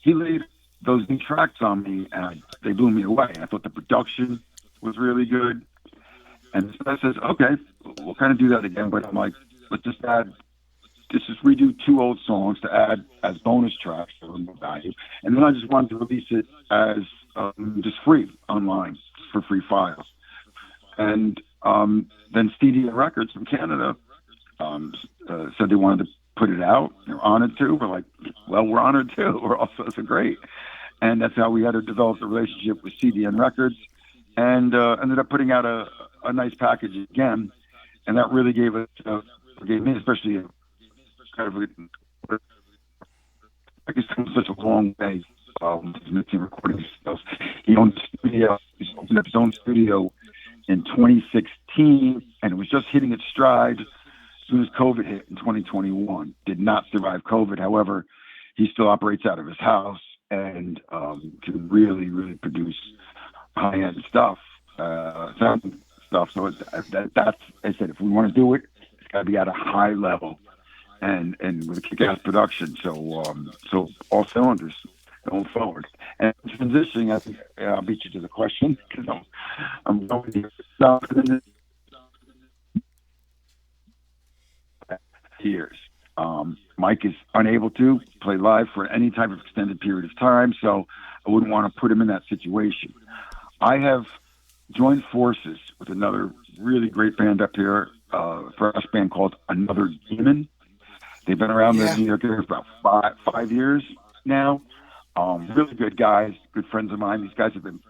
He laid those new tracks on me, and they blew me away. I thought the production was really good. And I says, okay, we'll kind of do that again. But I'm like, let's just redo 2 old songs to add as bonus tracks for more value. And then I just wanted to release it as just free online for free files. And then Stevia Records from Canada said they wanted to put it out. They're honored to. We're like, well, we're honored too. We're also so great. And that's how we had to develop the relationship with CDN Records, and ended up putting out a nice package again. And that really gave me especially kind of I guess it's such a long way mixing recording stuff. He owned the studio. He opened up his own studio in 2016, and it was just hitting its stride as soon as COVID hit in 2021. Did not survive COVID. However, he still operates out of his house and can really, really produce high-end stuff, sound stuff. So that's, I said, if we want to do it, it's got to be at a high level and with a kick-ass production. So all cylinders going forward. And transitioning, I think I'll beat you to the question because I'm going to years. Mike is unable to play live for any type of extended period of time, so I wouldn't want to put him in that situation. I have joined forces with another really great band up here, thrash band called Another Demon. They've been around the Yeah. New York area for about five years now. Really good guys, good friends of mine. These guys have been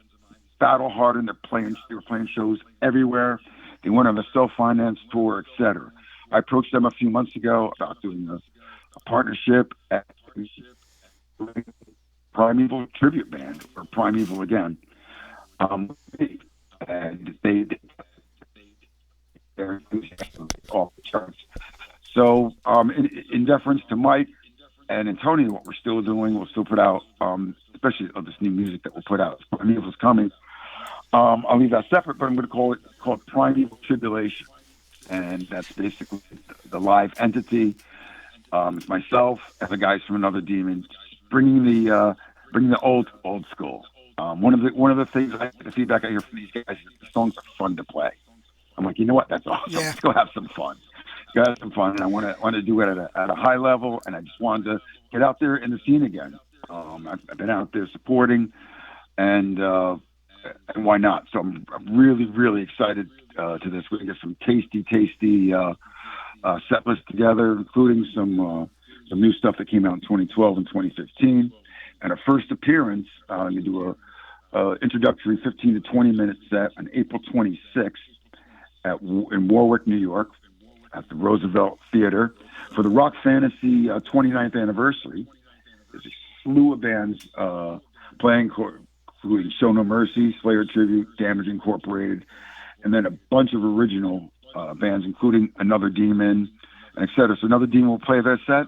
battle hardened. They were playing shows everywhere. They went on a self-finance tour, etc. I approached them a few months ago about doing a partnership at Primeval tribute band or Primeval again. Um, and they're off the charts. So, in deference to Mike and Antonio, what we're still doing, we'll still put out, especially of this new music that we'll put out. Primeval's coming. I'll leave that separate, but I'm going to call it Primeval Tribulation, and that's basically the live entity. It's myself and the guys from Another Demon, bringing the old school. One of the things the feedback I hear from these guys is the songs are fun to play. I'm like, you know what? That's awesome. Yeah. Let's go have some fun. Go have some fun, and I want to do it at a high level, and I just wanted to get out there in the scene again. I've been out there supporting, and why not? So I'm really, really excited to this. We're gonna get some tasty set list together, including some new stuff that came out in 2012 and 2015. And a first appearance, you do a introductory 15 to 20 minute set on April 26th in Warwick, New York, at the Roosevelt Theater for the Rock Fantasy 29th anniversary. There's a slew of bands playing, including Show No Mercy, Slayer Tribute, Damage Incorporated, and then a bunch of original bands, including Another Demon, and et cetera. So Another Demon will play their set.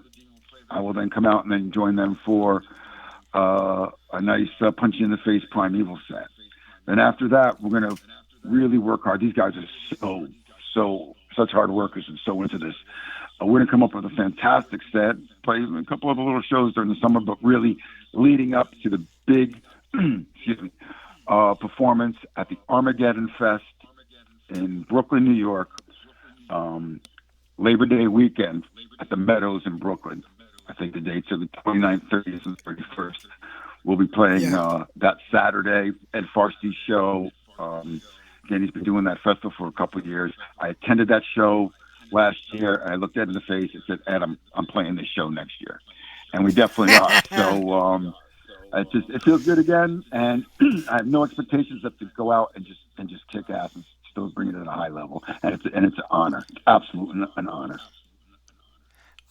I will then come out and then join them for a nice punch you in the face Primeval set. Then after that, we're going to really work hard. These guys are such hard workers and so into this. We're going to come up with a fantastic set, play a couple of little shows during the summer, but really leading up to the big excuse me, performance at the Armageddon Fest in Brooklyn, New York, Labor Day weekend at the Meadows in Brooklyn. I think the dates are the 29th, 30th, and 31st. We'll be playing that Saturday. Ed Farsty's show. Again, he's been doing that festival for a couple of years. I attended that show last year, and I looked Ed in the face and said, Ed, I'm playing this show next year. And we definitely are. So it feels good again, and I have no expectations except to go out and just kick ass and still bring it at a high level. And it's an honor, absolutely an honor.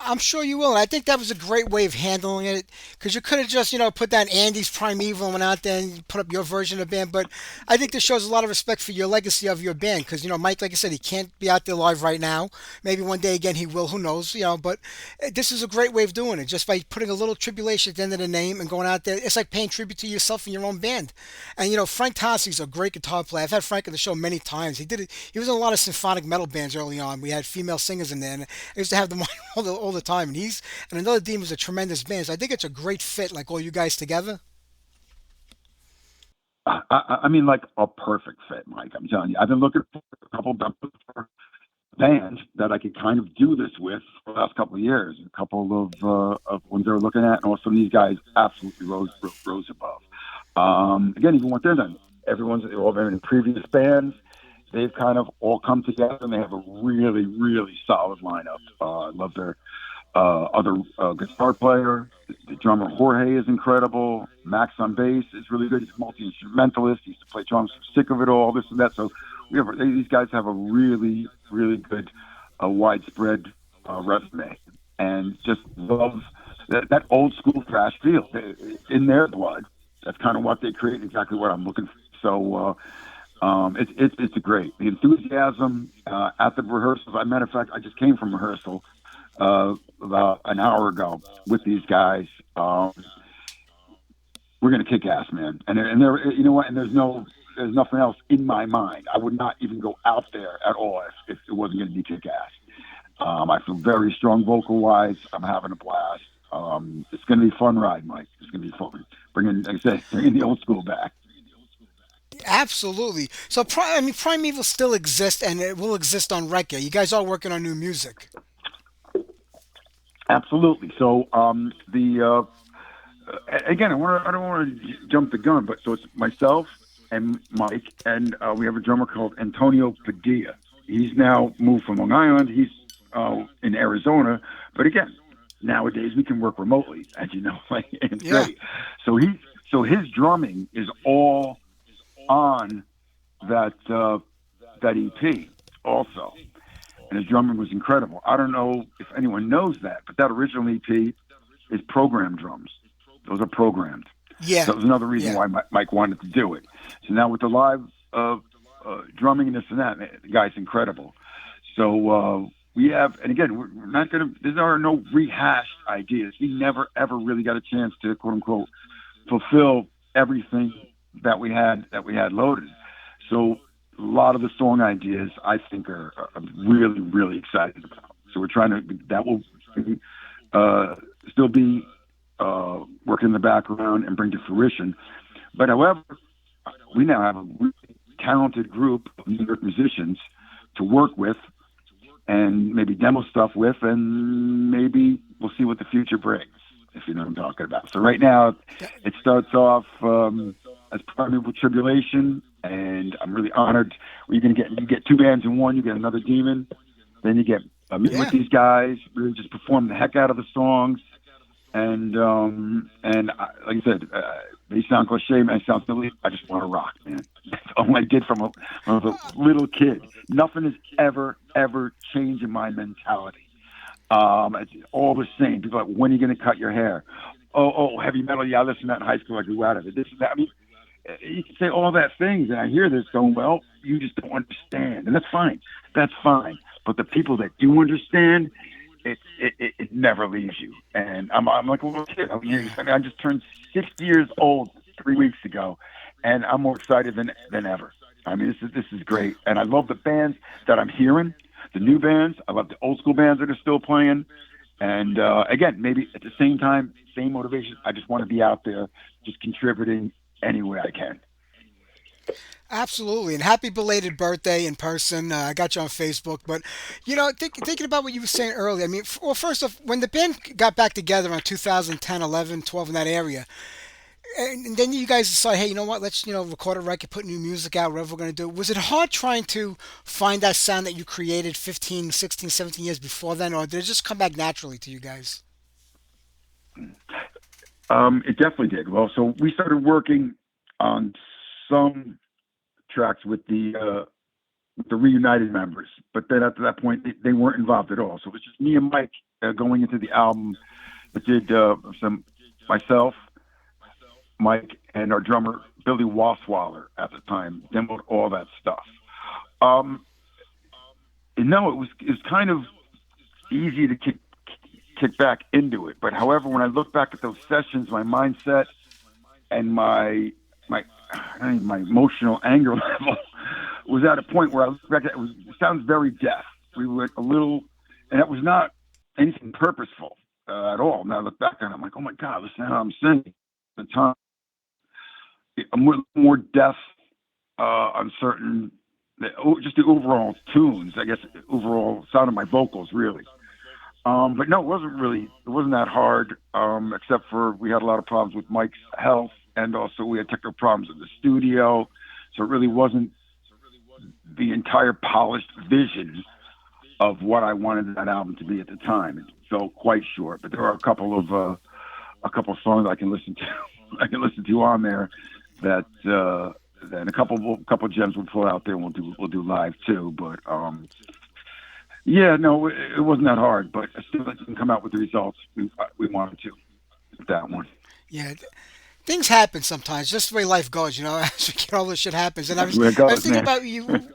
I'm sure you will. And I think that was a great way of handling it because you could have just, put down Andy's Primeval and went out there and put up your version of the band. But I think this shows a lot of respect for your legacy of your band because, Mike, like I said, he can't be out there live right now. Maybe one day again he will, who knows, but this is a great way of doing it just by putting a little tribulation at the end of the name and going out there. It's like paying tribute to yourself and your own band. And, Frank Tossi's a great guitar player. I've had Frank on the show many times. He did it. He was in a lot of symphonic metal bands early on. We had female singers in there, and I used to have them on all the time. And Another Demon is a tremendous band. So I think it's a great fit, like all you guys together. I mean, like a perfect fit, Mike. I'm telling you. I've been looking for a couple of bands that I could kind of do this with for the last couple of years. A couple of ones they were looking at, and also these guys absolutely rose above. Again, even with them, they've all been in previous bands. They've kind of all come together, and they have a really, really solid lineup. I love their other guitar player. The drummer Jorge is incredible. Max on bass is really good. He's a multi-instrumentalist. He used to play drums for Sick of It All, this and that. So these guys have a really, really good widespread resume, and just love that old school thrash feel in their blood. That's kind of what they create. Exactly what I'm looking for. So it's great. The enthusiasm at the rehearsals. As a matter of fact, I just came from rehearsal about an hour ago with these guys. We're gonna kick ass, man. And there, you know what? And there's nothing else in my mind. I would not even go out there at all if it wasn't gonna be kick ass. I feel very strong vocal wise. I'm having a blast. It's gonna be a fun ride, Mike. It's gonna be fun. Bringing the old school back. Absolutely. So, Primeval still exists, and it will exist on record. You guys are working on new music. Absolutely. So again, I don't want to jump the gun, but so it's myself and Mike, and we have a drummer called Antonio Padilla. He's now moved from Long Island. He's in Arizona, but again, nowadays we can work remotely, as you know, like and it's Yeah. great. So he so his drumming is all on that that EP also, and his drumming was incredible. I don't know if anyone knows that, but that original EP is programmed drums. Those are programmed. Yeah. So that was another reason Yeah. why Mike wanted to do it. So now with the live drumming and this and that, the guy's incredible. So we have, and again, we're not going to. There are no rehashed ideas. We never ever really got a chance to quote unquote fulfill everything that we had loaded. So a lot of the song ideas I think are I'm really really excited about. So we're trying to that will uh, still be working in the background and bring to fruition. But however, we now have a really talented group of New York musicians to work with and maybe demo stuff with, and maybe we'll see what the future brings, if you know what I'm talking about. So right now, it starts off as Primeval Tribulation, and I'm really honored. You're gonna get you get two bands in one. You get another demon, then you get meet with Yeah. these guys. Really just perform the heck out of the songs, and like I said, they sound cliche, man. It sounds silly. I just want to rock, man. That's all I did from when I was a little kid. Nothing has ever changed in my mentality. It's all the same. People are like, when are you going to cut your hair? Oh, heavy metal. Yeah, I listened to that in high school. I grew out of it. This and that. I mean, you can say all that things, and I hear this going, well, you just don't understand, and that's fine. That's fine. But the people that do understand, it never leaves you. And I'm like a little kid. I just turned 60 years old 3 weeks ago, and I'm more excited than ever. I mean, this is great, and I love the bands that I'm hearing, the new bands. I love the old school bands that are still playing. And again, maybe at the same time, same motivation. I just want to be out there, just contributing any way I can. Absolutely, and happy belated birthday in person. I got you on Facebook, but thinking about what you were saying earlier. I mean, well, first off, when the band got back together in 2010, 11, 12 in that area, and then you guys decided, hey, you know what? Let's record a record, put new music out, whatever we're gonna do. Was it hard trying to find that sound that you created 15, 16, 17 years before then, or did it just come back naturally to you guys? It definitely did. Well, so we started working on some tracks with the reunited members, but then after that point, they weren't involved at all. So it was just me and Mike going into the album. That did some myself, Mike, and our drummer Billy Waswaller at the time demoed all that stuff. Um, and no, it was kind of easy to kick back into it. But however, when I look back at those sessions, my mindset and my my emotional anger level was at a point where I look back at it sounds very deaf. We were a little, and it was not anything purposeful at all. Now I look back on it, I'm like, oh my God, listen to how I'm singing. At the time, I'm more deaf on certain, just the overall tunes, I guess, overall sound of my vocals, really. But no, it wasn't that hard, except for we had a lot of problems with Mike's health, and also we had technical problems in the studio. So it really wasn't the entire polished vision of what I wanted that album to be at the time. It fell quite short, but there are a couple of songs I can listen to, I can listen to on there that, then a couple gems we'll pull out there and we'll do live too. But, yeah, no, it wasn't that hard, but I still didn't come out with the results we wanted to with that one. Yeah, things happen sometimes. Just the way life goes, As we get older, shit happens. And That's where it I was goes, thinking man. about you.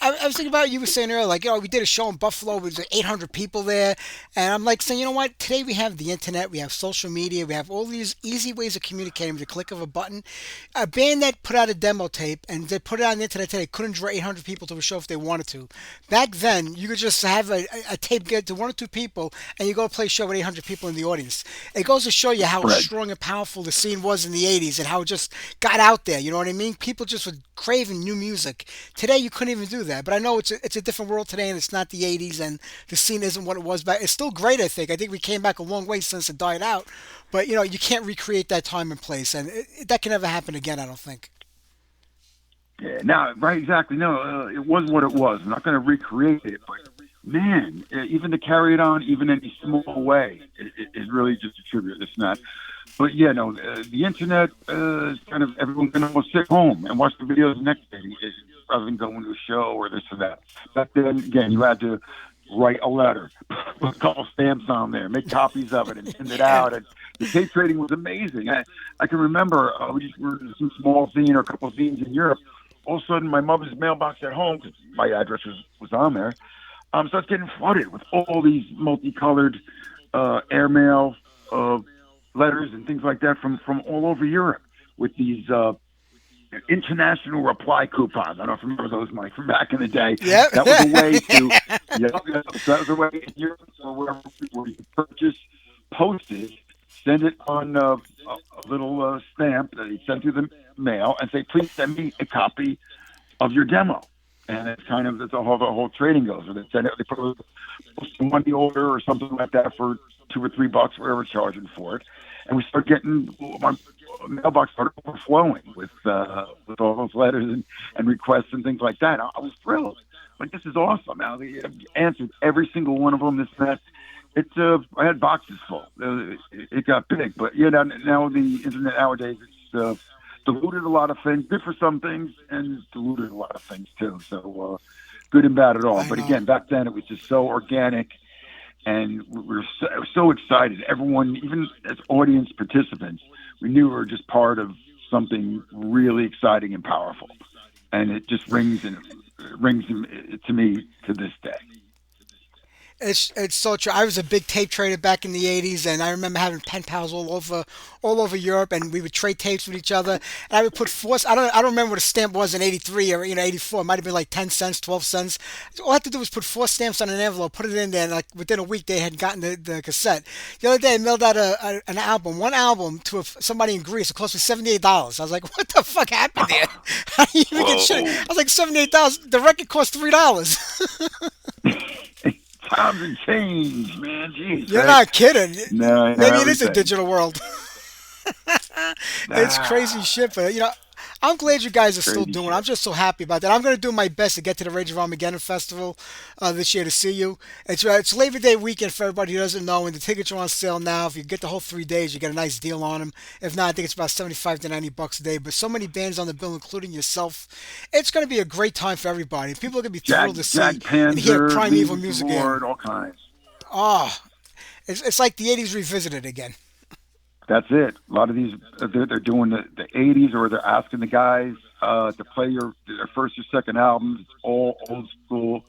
I was thinking about you were saying earlier, like, we did a show in Buffalo with like 800 people there, and I'm like saying, you know what? Today we have the internet, we have social media, we have all these easy ways of communicating with the click of a button. A band that put out a demo tape and they put it on the internet today couldn't draw 800 people to a show if they wanted to. Back then, you could just have a tape get to one or two people, and you go play a show with 800 people in the audience. It goes to show you how Right. strong and powerful the scene was in the 80s and how it just got out there. You know what I mean? People just were craving new music. Today, you couldn't even do that. But I know it's a different world today, and it's not the '80s, and the scene isn't what it was back. It's still great. I think we came back a long way since it died out. But you can't recreate that time and place, and that can never happen again. I don't think. Yeah, now, right, exactly. No, it was what it was. I'm not going to recreate it, but man, even to carry it on, even in a small way, it really just a tribute. It's not. But yeah, no, the internet kind of everyone can almost sit home and watch the videos the next day rather than going to a show or this or that. Back then, again, you had to write a letter, put a couple stamps on there, make copies of it, and send it out. And the tape trading was amazing. I can remember we just were in some small scene or a couple of scenes in Europe. All of a sudden, my mother's mailbox at home, because my address was on there, starts getting flooded with all these multicolored airmail letters and things like that from all over Europe with these international reply coupons. I don't know if you remember those, Mike, from back in the day. Yep. That was a way to, so that was a way in Europe where you could purchase postage, send it on a little stamp that you send through the mail, and say, please send me a copy of your demo. And it's kind of that's how the whole trading goes. Or they send it, they put a money order or something like that for $2 or $3, whatever charging for it. And we start getting my mailbox started overflowing with all those letters and requests and things like that. I was thrilled. Like, this is awesome. Now they answered every single one of them. This and that. I had boxes full. It got big, but now the internet nowadays it's diluted a lot of things. Good for some things, and diluted a lot of things too. So good and bad at all. But again, back then it was just so organic, and we were so excited. Everyone, even as audience participants, we knew we were just part of something really exciting and powerful. And it just rings to me to this day. It's so true. I was a big tape trader back in the '80s, and I remember having pen pals all over Europe, and we would trade tapes with each other. And I would put four. I don't remember what a stamp was in '83 or '84. It might have been like 10 cents, 12 cents. All I had to do was put four stamps on an envelope, put it in there, and like within a week they had gotten the cassette. The other day I mailed out one album to somebody in Greece. It cost me $78. I was like, what the fuck happened there? How do you even get shit? I was like, $78. The record cost $3. Times and change, man. Jeez, You're not kidding. No, maybe it is a digital world. It's crazy shit, but I'm glad you guys are still doing it. I'm just so happy about that. I'm going to do my best to get to the Rage of Armageddon Festival this year to see you. It's Labor Day weekend for everybody who doesn't know, and the tickets are on sale now. If you get the whole 3 days, you get a nice deal on them. If not, I think it's about $75 to $90 a day. But so many bands on the bill, including yourself. It's going to be a great time for everybody. People are going to be thrilled to see and hear primeval music again. All kinds. Oh, it's like the '80s revisited again. That's it. A lot of these, they're doing the '80s, or they're asking the guys to play their first or second albums. It's all old school.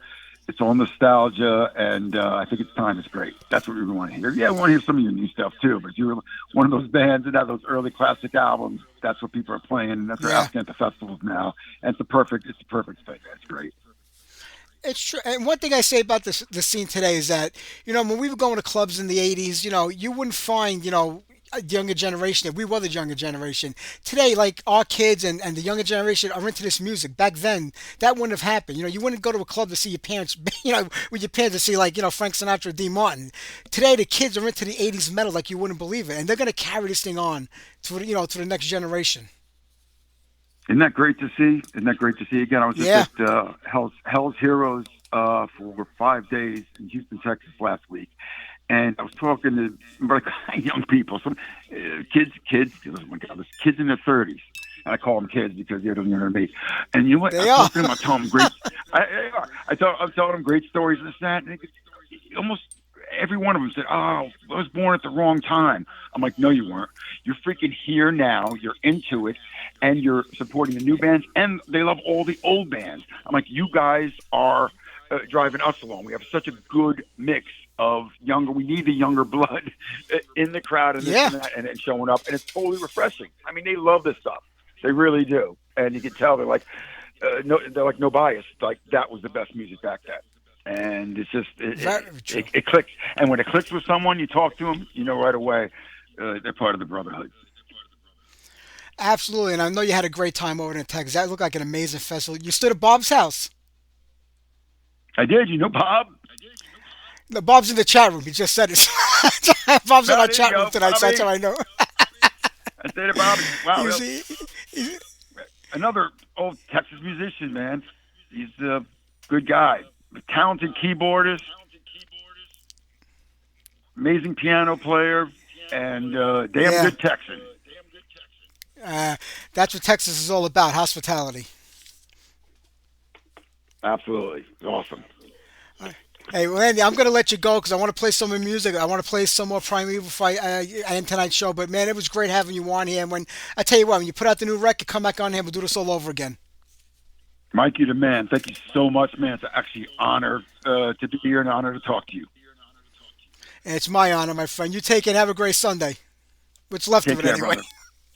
It's all nostalgia, and I think it's time. It's great. That's what we want to hear. Yeah, we want to hear some of your new stuff too. But if you're one of those bands that have those early classic albums, that's what people are playing, and that's what they're asking at the festivals now. And it's the perfect thing. That's great. It's true. And one thing I say about the scene today is that, when we were going to clubs in the '80s, you wouldn't find, the younger generation. We were the younger generation. Today, like our kids and the younger generation are into this music. Back then, that wouldn't have happened. You wouldn't go to a club to see your parents, with your parents to see Frank Sinatra, Dean Martin. Today, the kids are into the '80s metal like you wouldn't believe it, and they're going to carry this thing on to the next generation. Isn't that great to see? Again, I was just at Hell's Heroes for 5 days in Houston, Texas last week. And I was talking to young people, some kids, oh my God, kids in their 30s. And I call them kids because they're younger than me. And you know what? I'm talking to them, I tell them great. I'm telling them great stories and this and that. And almost every one of them said, "Oh, I was born at the wrong time." I'm like, "No, you weren't. You're freaking here now. You're into it, and you're supporting the new bands, and they love all the old bands." I'm like, "You guys are driving us along. We have such a good mix of younger. We need the younger blood in the crowd and, this and that, and showing up, and it's totally refreshing. I mean, they love this stuff. They really do, and you can tell they're like, no bias. Like that was the best music back then." And it's just it clicks. And when it clicks with someone, you talk to them, right away they're part of the brotherhood. Absolutely, and I know you had a great time over in Texas. That looked like an amazing festival. You stood at Bob's house. I did. You know Bob? No, Bob's in the chat room. He just said it. Bob's in No, our there you chat room go, tonight, so that's Bobby. how I know. I say to Bob, wow, He's, he, another old Texas musician, man. He's a good guy, a talented keyboardist, amazing piano player, and damn yeah, good Texan. that's what Texas is all about, hospitality. Absolutely, awesome. Hey, well, Andy, I'm going to let you go because I want to play some more music. I want to play some more Primeval before I end tonight's show. But, man, it was great having you on here. And I tell you what, when you put out the new record, come back on here. We'll do this all over again. Mike, you're the man. Thank you so much, man. It's actually an honor to be here and an honor to talk to you. And it's my honor, my friend. You take it and have a great Sunday. What's left Take of it, care, anyway. brother.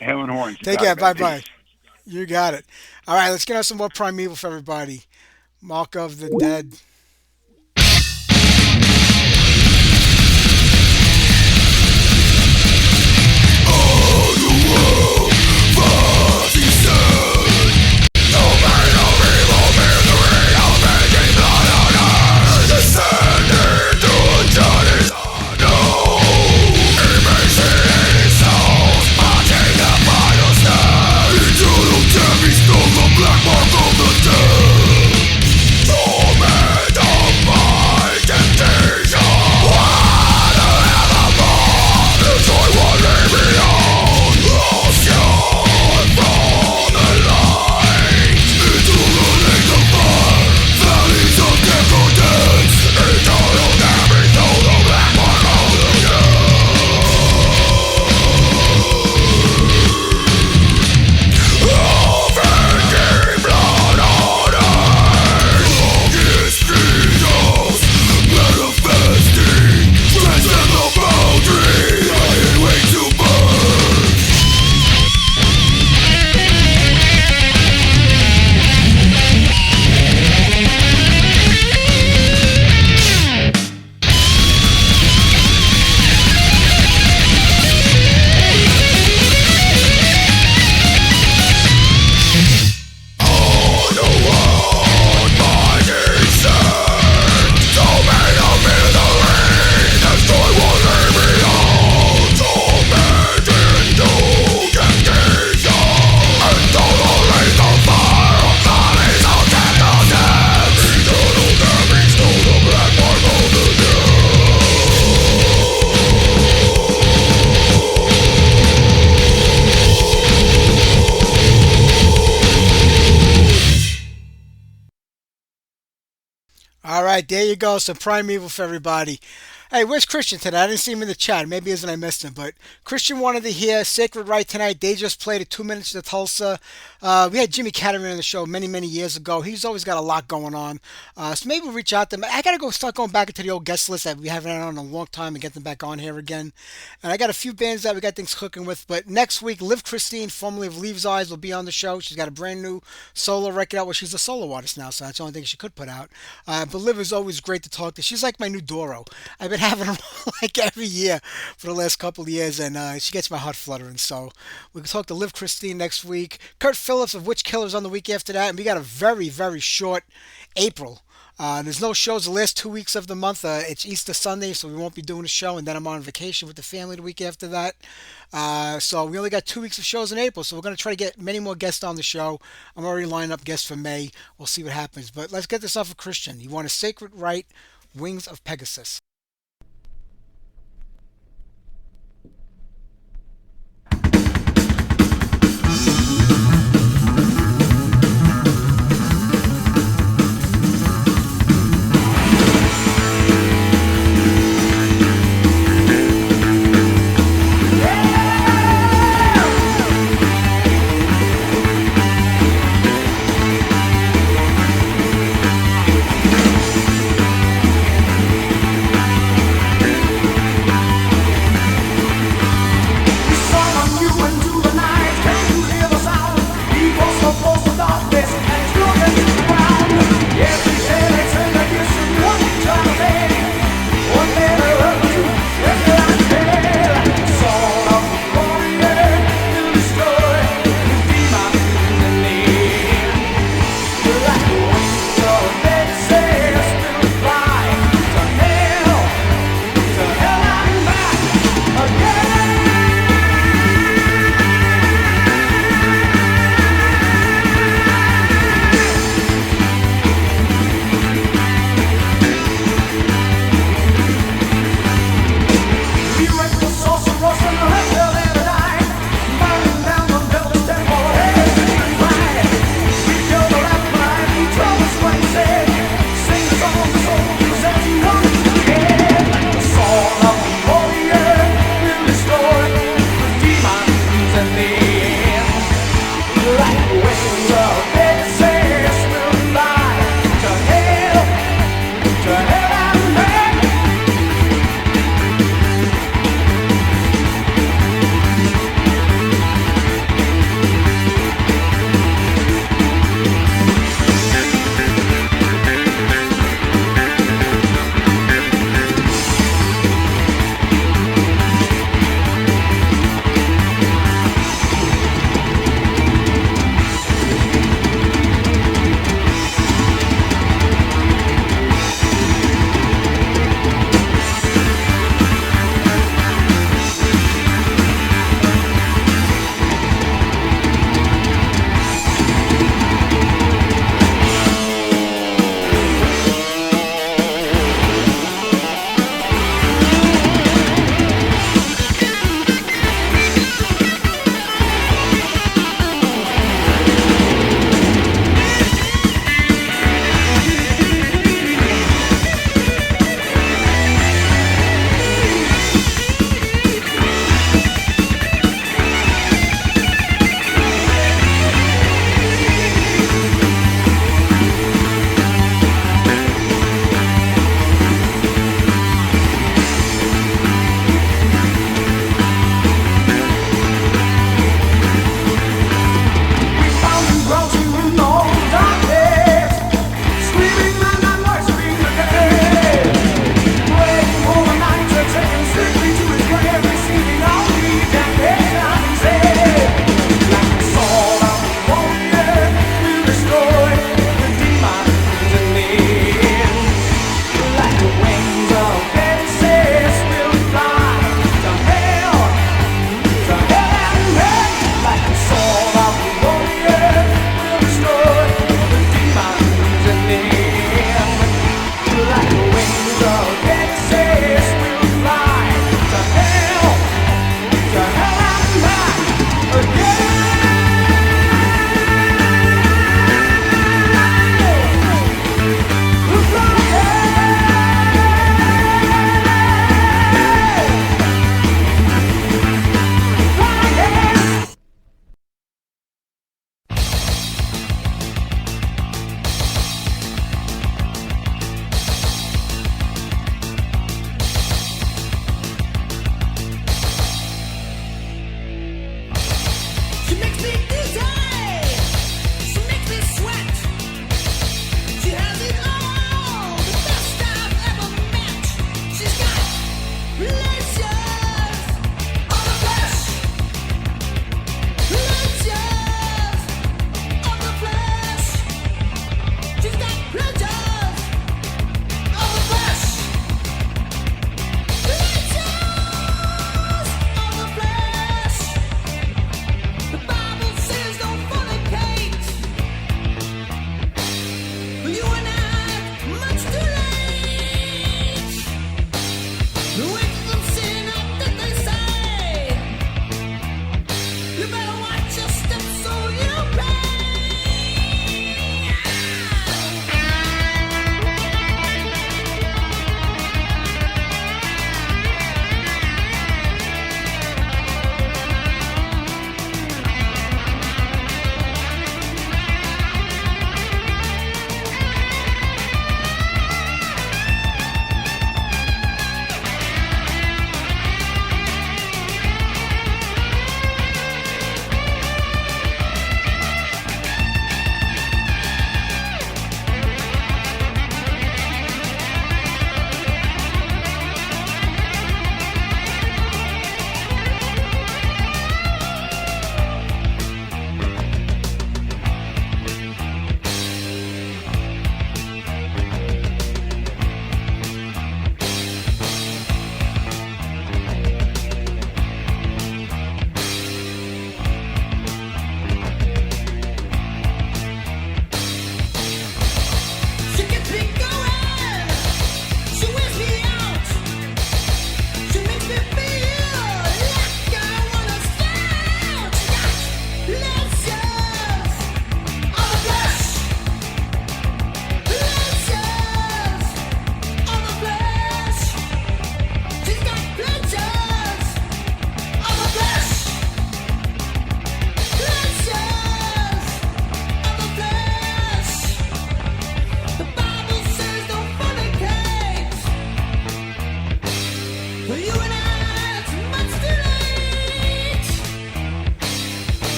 Hail and horns. You Take got care. it, man. Bye-bye. Peace. You got it. All right, let's get on some more Primeval for everybody. Mark of the Dead. Black mark of the dead. Torment of my All right, there you go. Some Primeval for everybody. Hey, where's Christian today? I didn't see him in the chat. Maybe isn't I missed him, but Christian wanted to hear Sacred Right tonight. They just played it 2 minutes to Tulsa. We had Jimmy Catterman on the show many, many years ago. He's always got a lot going on. So maybe we'll reach out to him. I got to go start going back into the old guest list that we haven't had on in a long time and get them back on here again. And I got a few bands that we got things cooking with. But next week, Liv Christine, formerly of Leaves Eyes, will be on the show. She's got a brand new solo record out. Well, she's a solo artist now, so that's the only thing she could put out. But Liv is always great to talk to. She's like my new Doro. I've been having her like every year for the last couple of years, and she gets my heart fluttering. So we can talk to Liv Christine next week. Kurt Phillips of Witch Killers on the week after that, and we got a very, very short April. There's no shows the last 2 weeks of the month. It's Easter Sunday, so we won't be doing a show, and then I'm on vacation with the family the week after that. So we only got 2 weeks of shows in April, so we're going to try to get many more guests on the show. I'm already lining up guests for May. We'll see what happens. But let's get this off of Christian. You want a Sacred Right, Wings of Pegasus.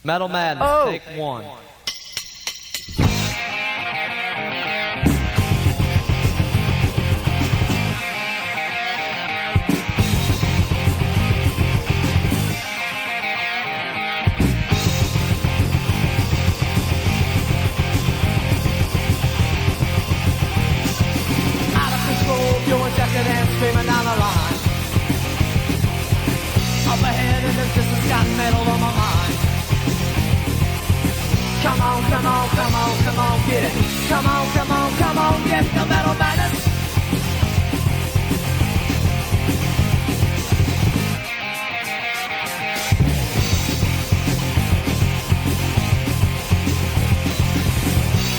Metal Madness, take one. Doing second and screaming down the line. Up ahead in the distance, got metal on my mind. Come on, come on, come on, come on, get it. Come on, come on, come on, get the metal madness.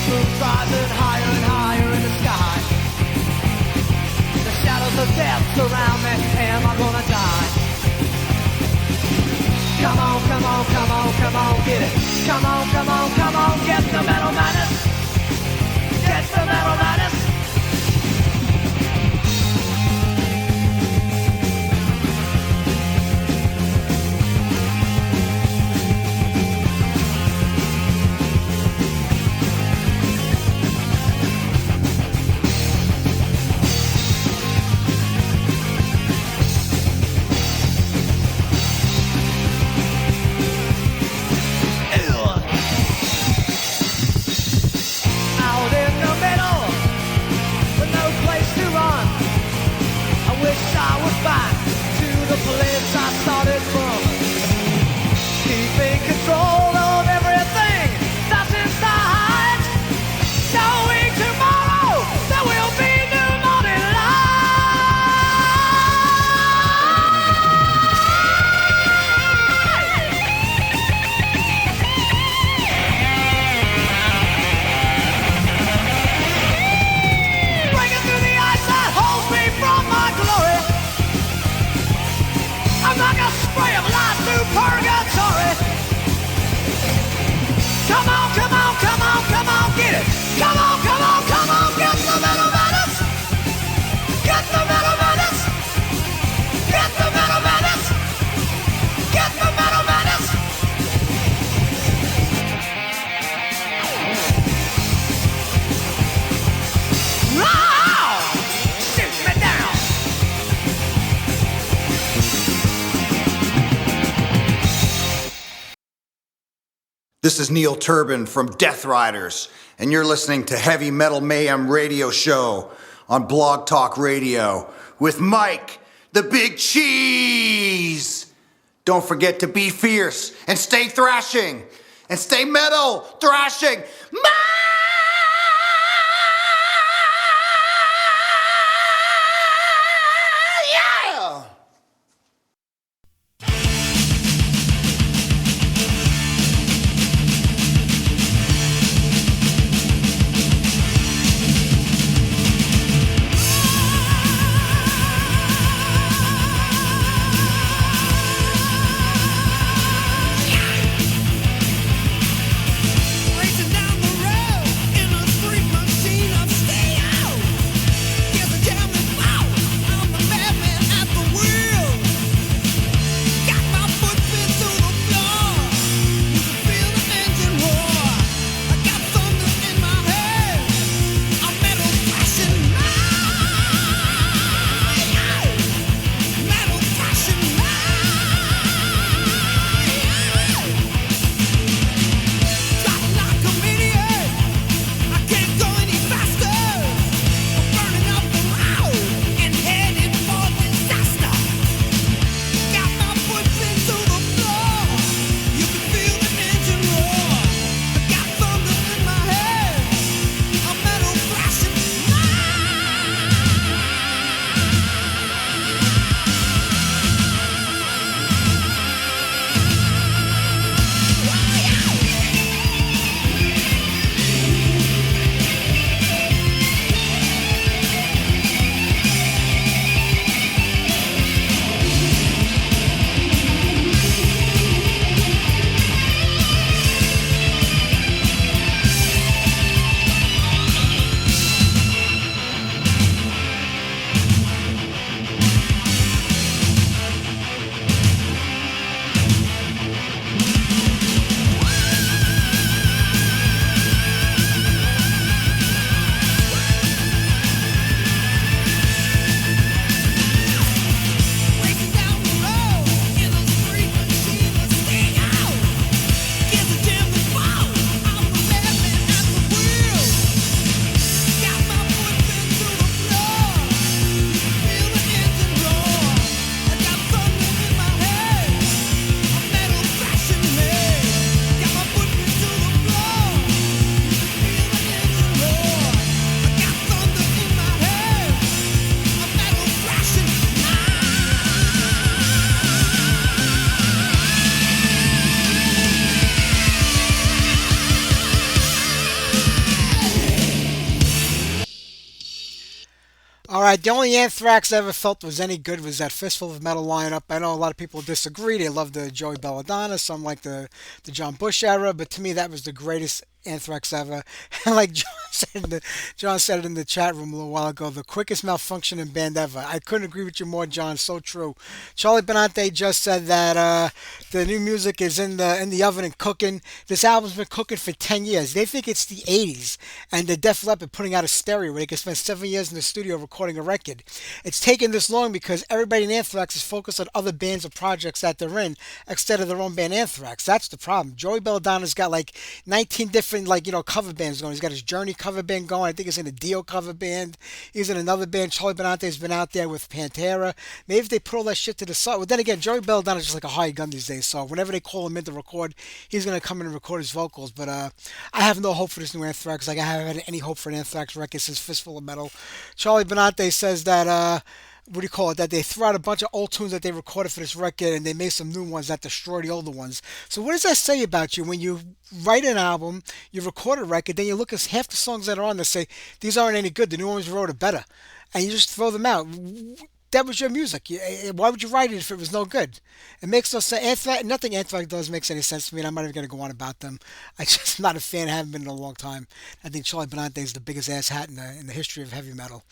Moon's rising higher and higher in the sky. Shadows of death surround me, am I gonna die? Come on, come on, come on, come on, get it. Come on, come on, come on, get the metal madness. Get the metal madness. This is Neil Turbin from Death Riders, and you're listening to Heavy Metal Mayhem Radio Show on Blog Talk Radio with Mike, the Big Cheese. Don't forget to be fierce and stay thrashing and stay metal thrashing. Yeah! Racing down the road. All right, the only Anthrax I ever felt was any good was that Fistful of Metal lineup. I know a lot of people disagree. They love the Joey Belladonna, some like the John Bush era, but to me that was the greatest Anthrax ever. And like John said it in the chat room a little while ago, the quickest malfunctioning band ever. I couldn't agree with you more, John. So true. Charlie Benante just said that the new music is in the oven and cooking. This album's been cooking for 10 years. They think it's the 80s, and the Def Leppard putting out a stereo where they can spend 7 years in the studio recording a record. It's taken this long because everybody in Anthrax is focused on other bands or projects that they're in instead of their own band Anthrax. That's the problem. Joey Belladonna's got like 19 different cover bands going. He's got his Journey cover band going. I think he's in a Dio cover band. He's in another band. Charlie Benante's been out there with Pantera. Maybe if they put all that shit to the side. Well, then again, Joey Belladonna's just like a hired gun these days. So whenever they call him in to record, he's gonna come in and record his vocals. But I have no hope for this new Anthrax. Like I haven't had any hope for an Anthrax record since Fistful of Metal. Charlie Benante says that what do you call it? That they threw out a bunch of old tunes that they recorded for this record, and they made some new ones that destroy the older ones. So what does that say about you when you write an album, you record a record, then you look at half the songs that are on there, say these aren't any good. The new ones we wrote are better, and you just throw them out. That was your music. Why would you write it if it was no good? It makes no sense. Nothing Anthrax does makes any sense to me, and I'm not even going to go on about them. I'm just not a fan. I haven't been in a long time. I think Charlie Benante is the biggest ass hat in the history of heavy metal.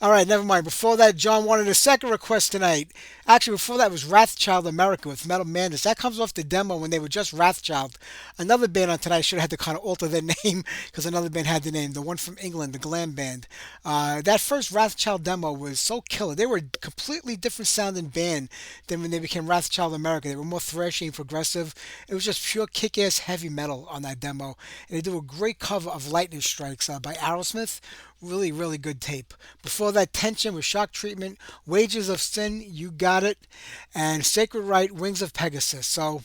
All right, never mind. Before that, John wanted a second request tonight. Actually, before that was Wrathchild America with Metal Madness. That comes off the demo when they were just Wrathchild. Another band on tonight should have had to kind of alter their name because another band had the name. The one from England, the glam band. That first Wrathchild demo was so killer. They were completely different sounding band than when they became Wrathchild America. They were more thrashy and progressive. It was just pure kick-ass heavy metal on that demo. And they do a great cover of Lightning Strikes by Aerosmith. Really, really good tape. Before that, Tension with Shock Treatment, Wages of Sin, You Got It, and Sacred Right, Wings of Pegasus. So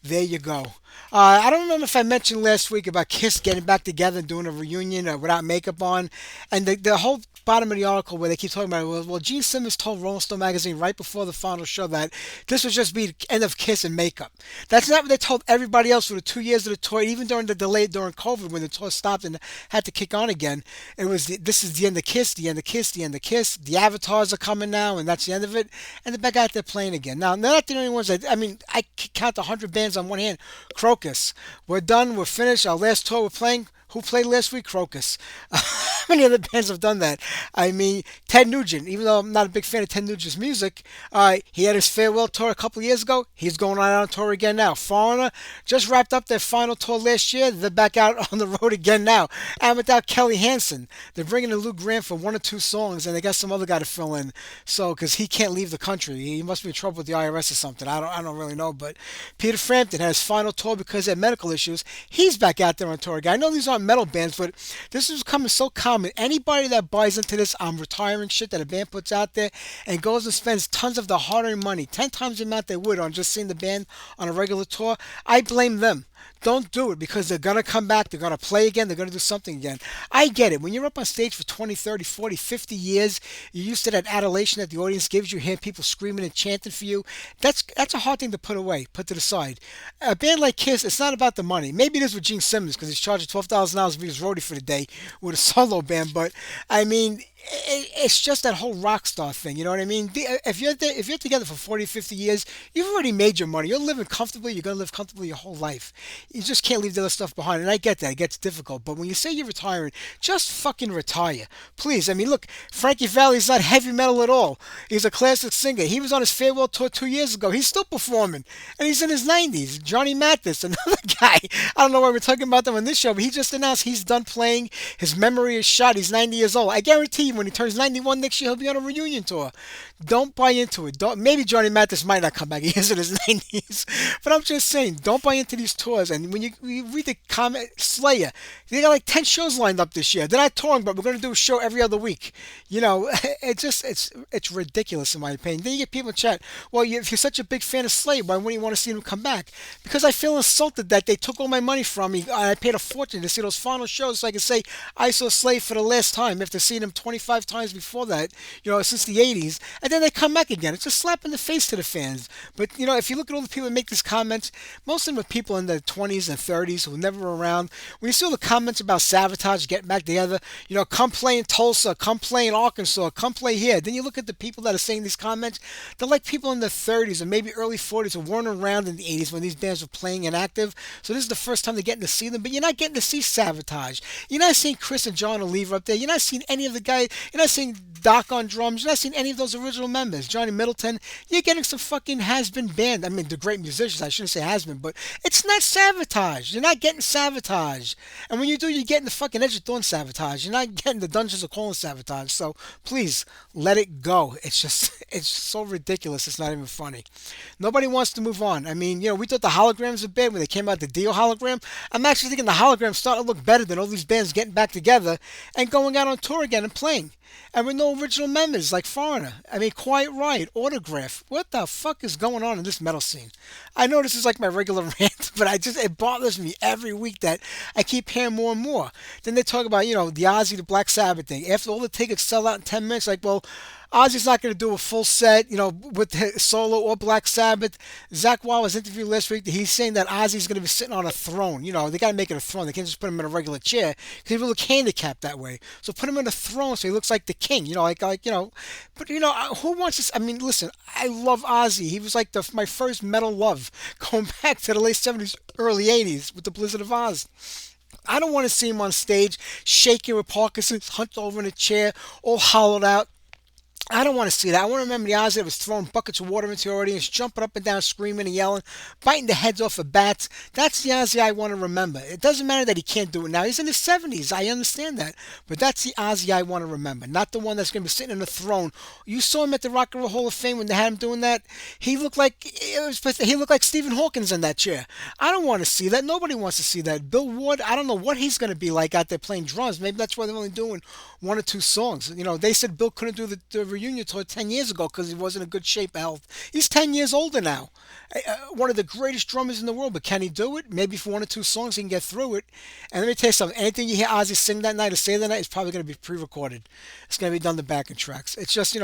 there you go. I don't remember if I mentioned last week about Kiss getting back together and doing a reunion without makeup on. And the whole bottom of the article where they keep talking about it, well, Gene Simmons told Rolling Stone magazine right before the final show that this would just be the end of Kiss and makeup. That's not what they told everybody else for the 2 years of the tour, even during the delay during COVID when the tour stopped and had to kick on again. It was, this is the end of Kiss, the end of Kiss, the end of Kiss. The avatars are coming now, and that's the end of it. And they're back out there playing again. Now, they're not the only ones that, I mean, I could count 100 bands on one hand. Crocus. We're done. We're finished. Our last tour we're playing. Who played last week? Crocus. How many other bands have done that? I mean, Ted Nugent, even though I'm not a big fan of Ted Nugent's music, he had his farewell tour a couple of years ago. He's going on tour again now. Foreigner just wrapped up their final tour last year. They're back out on the road again now. And without Kelly Hansen, they're bringing in Lou Grant for one or two songs, and they got some other guy to fill in. So, because he can't leave the country. He must be in trouble with the IRS or something. I don't really know. But Peter Frampton had his final tour because of medical issues. He's back out there on tour again. I know these aren't metal bands, but this is becoming so common. Anybody that buys into this I'm retiring shit that a band puts out there and goes and spends tons of the hard-earned money, 10 times the amount they would on just seeing the band on a regular tour, I blame them. Don't do it because they're going to come back, they're going to play again, they're going to do something again. I get it. When you're up on stage for 20, 30, 40, 50 years, you're used to that adulation that the audience gives you, hear people screaming and chanting for you. That's a hard thing to put away, put to the side. A band like Kiss, it's not about the money. Maybe it is with Gene Simmons because he's charging $12,000 to be his roadie for the day with a solo band, but I mean, it's just that whole rock star thing, you know what I mean? If you're together for 40, 50 years, you've already made your money. You're living comfortably. You're going to live comfortably your whole life. You just can't leave the other stuff behind. And I get that. It gets difficult. But when you say you're retiring, just fucking retire. Please. I mean, look, Frankie Valli's not heavy metal at all. He's a classic singer. He was on his farewell tour 2 years ago. He's still performing. And he's in his 90s. Johnny Mathis, another guy. I don't know why we're talking about them on this show, but he just announced he's done playing. His memory is shot. He's 90 years old. I guarantee you when he turns 91 next year, he'll be on a reunion tour. Don't buy into it. Maybe Johnny Mathis might not come back. He is in his 90s. But I'm just saying, don't buy into these tours. And when you read the comment, Slayer, they got like 10 shows lined up this year. They're not touring, but we're going to do a show every other week. You know, it's ridiculous in my opinion. Then you get people in chat, well, if you're such a big fan of Slayer, why wouldn't you want to see them come back? Because I feel insulted that they took all my money from me. I paid a fortune to see those final shows so I can say I saw Slayer for the last time after seeing them 20 25 times before that, since the 80s, and then they come back again. It's a slap in the face to the fans. But, if you look at all the people that make these comments, most of them are people in their 20s and 30s who were never around. When you see all the comments about Sabotage getting back together, come play in Tulsa, come play in Arkansas, come play here. Then you look at the people that are saying these comments, they're like people in their 30s or maybe early 40s who weren't around in the 80s when these bands were playing and active. So this is the first time they're getting to see them, but you're not getting to see Sabotage. You're not seeing Chris and John Oliver up there. You're not seeing any of the guys. You're not seeing Doc on drums. You're not seeing any of those original members. Johnny Middleton. You're getting some fucking has-been band. I mean, the great musicians. I shouldn't say has-been, but it's not Sabotage. You're not getting Sabotage. And when you do, you're getting the fucking Edge of Thorn Sabotage. You're not getting the Dungeons of Calling Sabotage. So please let it go. It's so ridiculous. It's not even funny. Nobody wants to move on. I mean, we thought the holograms were bad when they came out, the Dio hologram. I'm actually thinking the holograms starting to look better than all these bands getting back together and going out on tour again and playing. And with no original members like Foreigner. I mean, Quiet Riot, Autograph. What the fuck is going on in this metal scene? I know this is like my regular rant, but it bothers me every week that I keep hearing more and more. Then they talk about, the Ozzy, the Black Sabbath thing. After all the tickets sell out in 10 minutes, like, well, Ozzy's not going to do a full set, with solo or Black Sabbath. Zach Wild's interview last week, he's saying that Ozzy's going to be sitting on a throne. They got to make it a throne. They can't just put him in a regular chair because he will look handicapped that way. So put him in a throne so he looks like the king. But who wants this? I mean, listen, I love Ozzy. He was like my first metal love, going back to the late 70s, early 80s with the Blizzard of Oz. I don't want to see him on stage shaking with Parkinson's, hunched over in a chair, all hollowed out. I don't want to see that. I want to remember the Ozzy that was throwing buckets of water into the audience, jumping up and down, screaming and yelling, biting the heads off of bats. That's the Ozzy I want to remember. It doesn't matter that he can't do it now. He's in his 70s. I understand that. But that's the Ozzy I want to remember, not the one that's going to be sitting in a throne. You saw him at the Rock and Roll Hall of Fame when they had him doing that. He looked like Stephen Hawkins in that chair. I don't want to see that. Nobody wants to see that. Bill Ward, I don't know what he's going to be like out there playing drums. Maybe that's why they're only doing one or two songs. They said Bill couldn't do the reunion tour 10 years ago because he wasn't in good shape of health. He's 10 years older now. One of the greatest drummers in the world, but can he do it? Maybe for one or two songs he can get through it. And let me tell you something, anything you hear Ozzy sing that night or say that night is probably going to be pre-recorded. It's going to be done the backing tracks. It's just,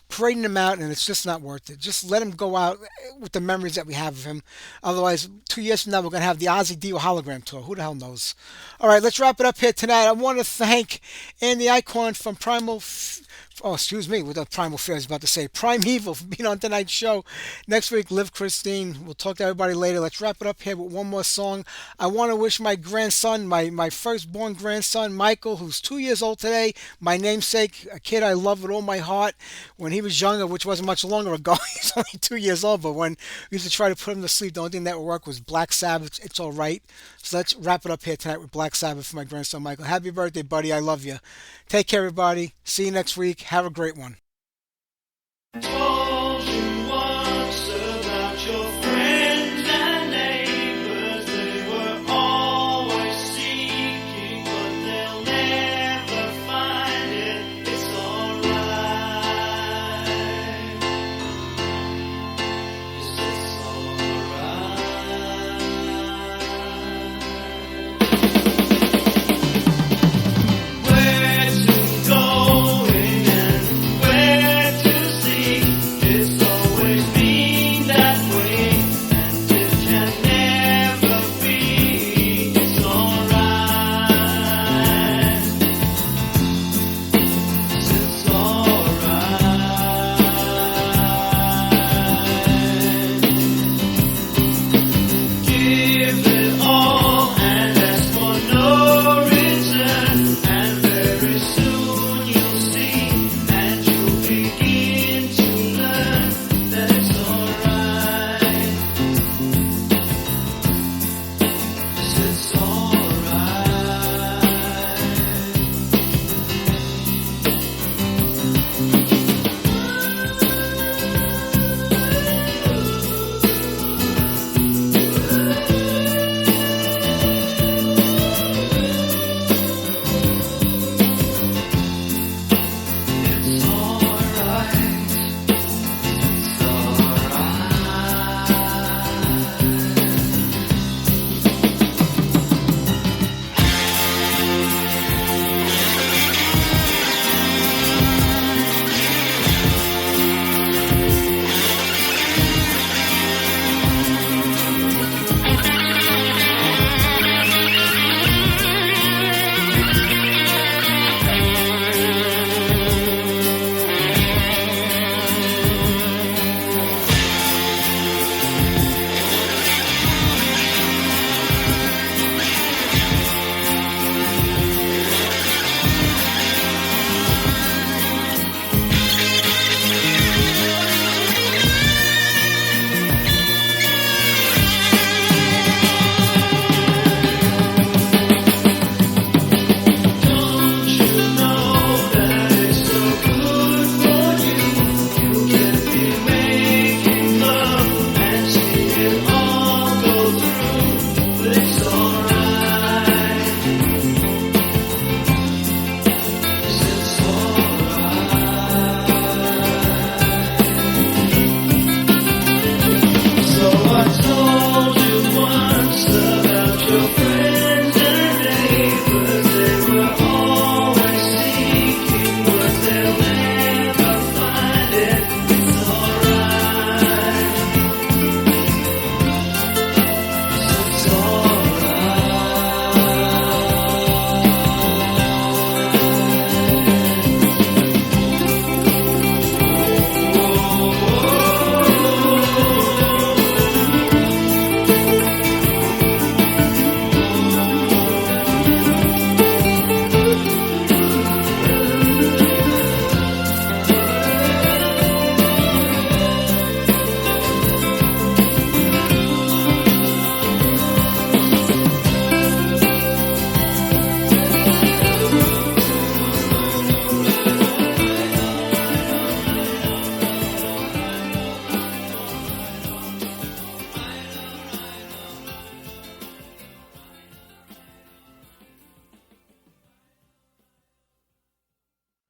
parading him out, and it's just not worth it. Just let him go out with the memories that we have of him. Otherwise, 2 years from now, we're going to have the Ozzy Dio hologram tour. Who the hell knows? All right, let's wrap it up here tonight. I want to thank Andy Eichhorn from with the Primal Fear, I was about to say Primeval for being on tonight's show. Next week, Liv Christine. We'll talk to everybody later. Let's wrap it up here with one more song. I want to wish my grandson, my firstborn grandson, Michael, who's 2 years old today, my namesake, a kid I love with all my heart. When he was younger, which wasn't much longer ago, he's only 2 years old, but when we used to try to put him to sleep, the only thing that would work was Black Sabbath, It's All Right. So let's wrap it up here tonight with Black Sabbath for my grandson, Michael. Happy birthday, buddy. I love you. Take care, everybody. See you next week. Have a great one.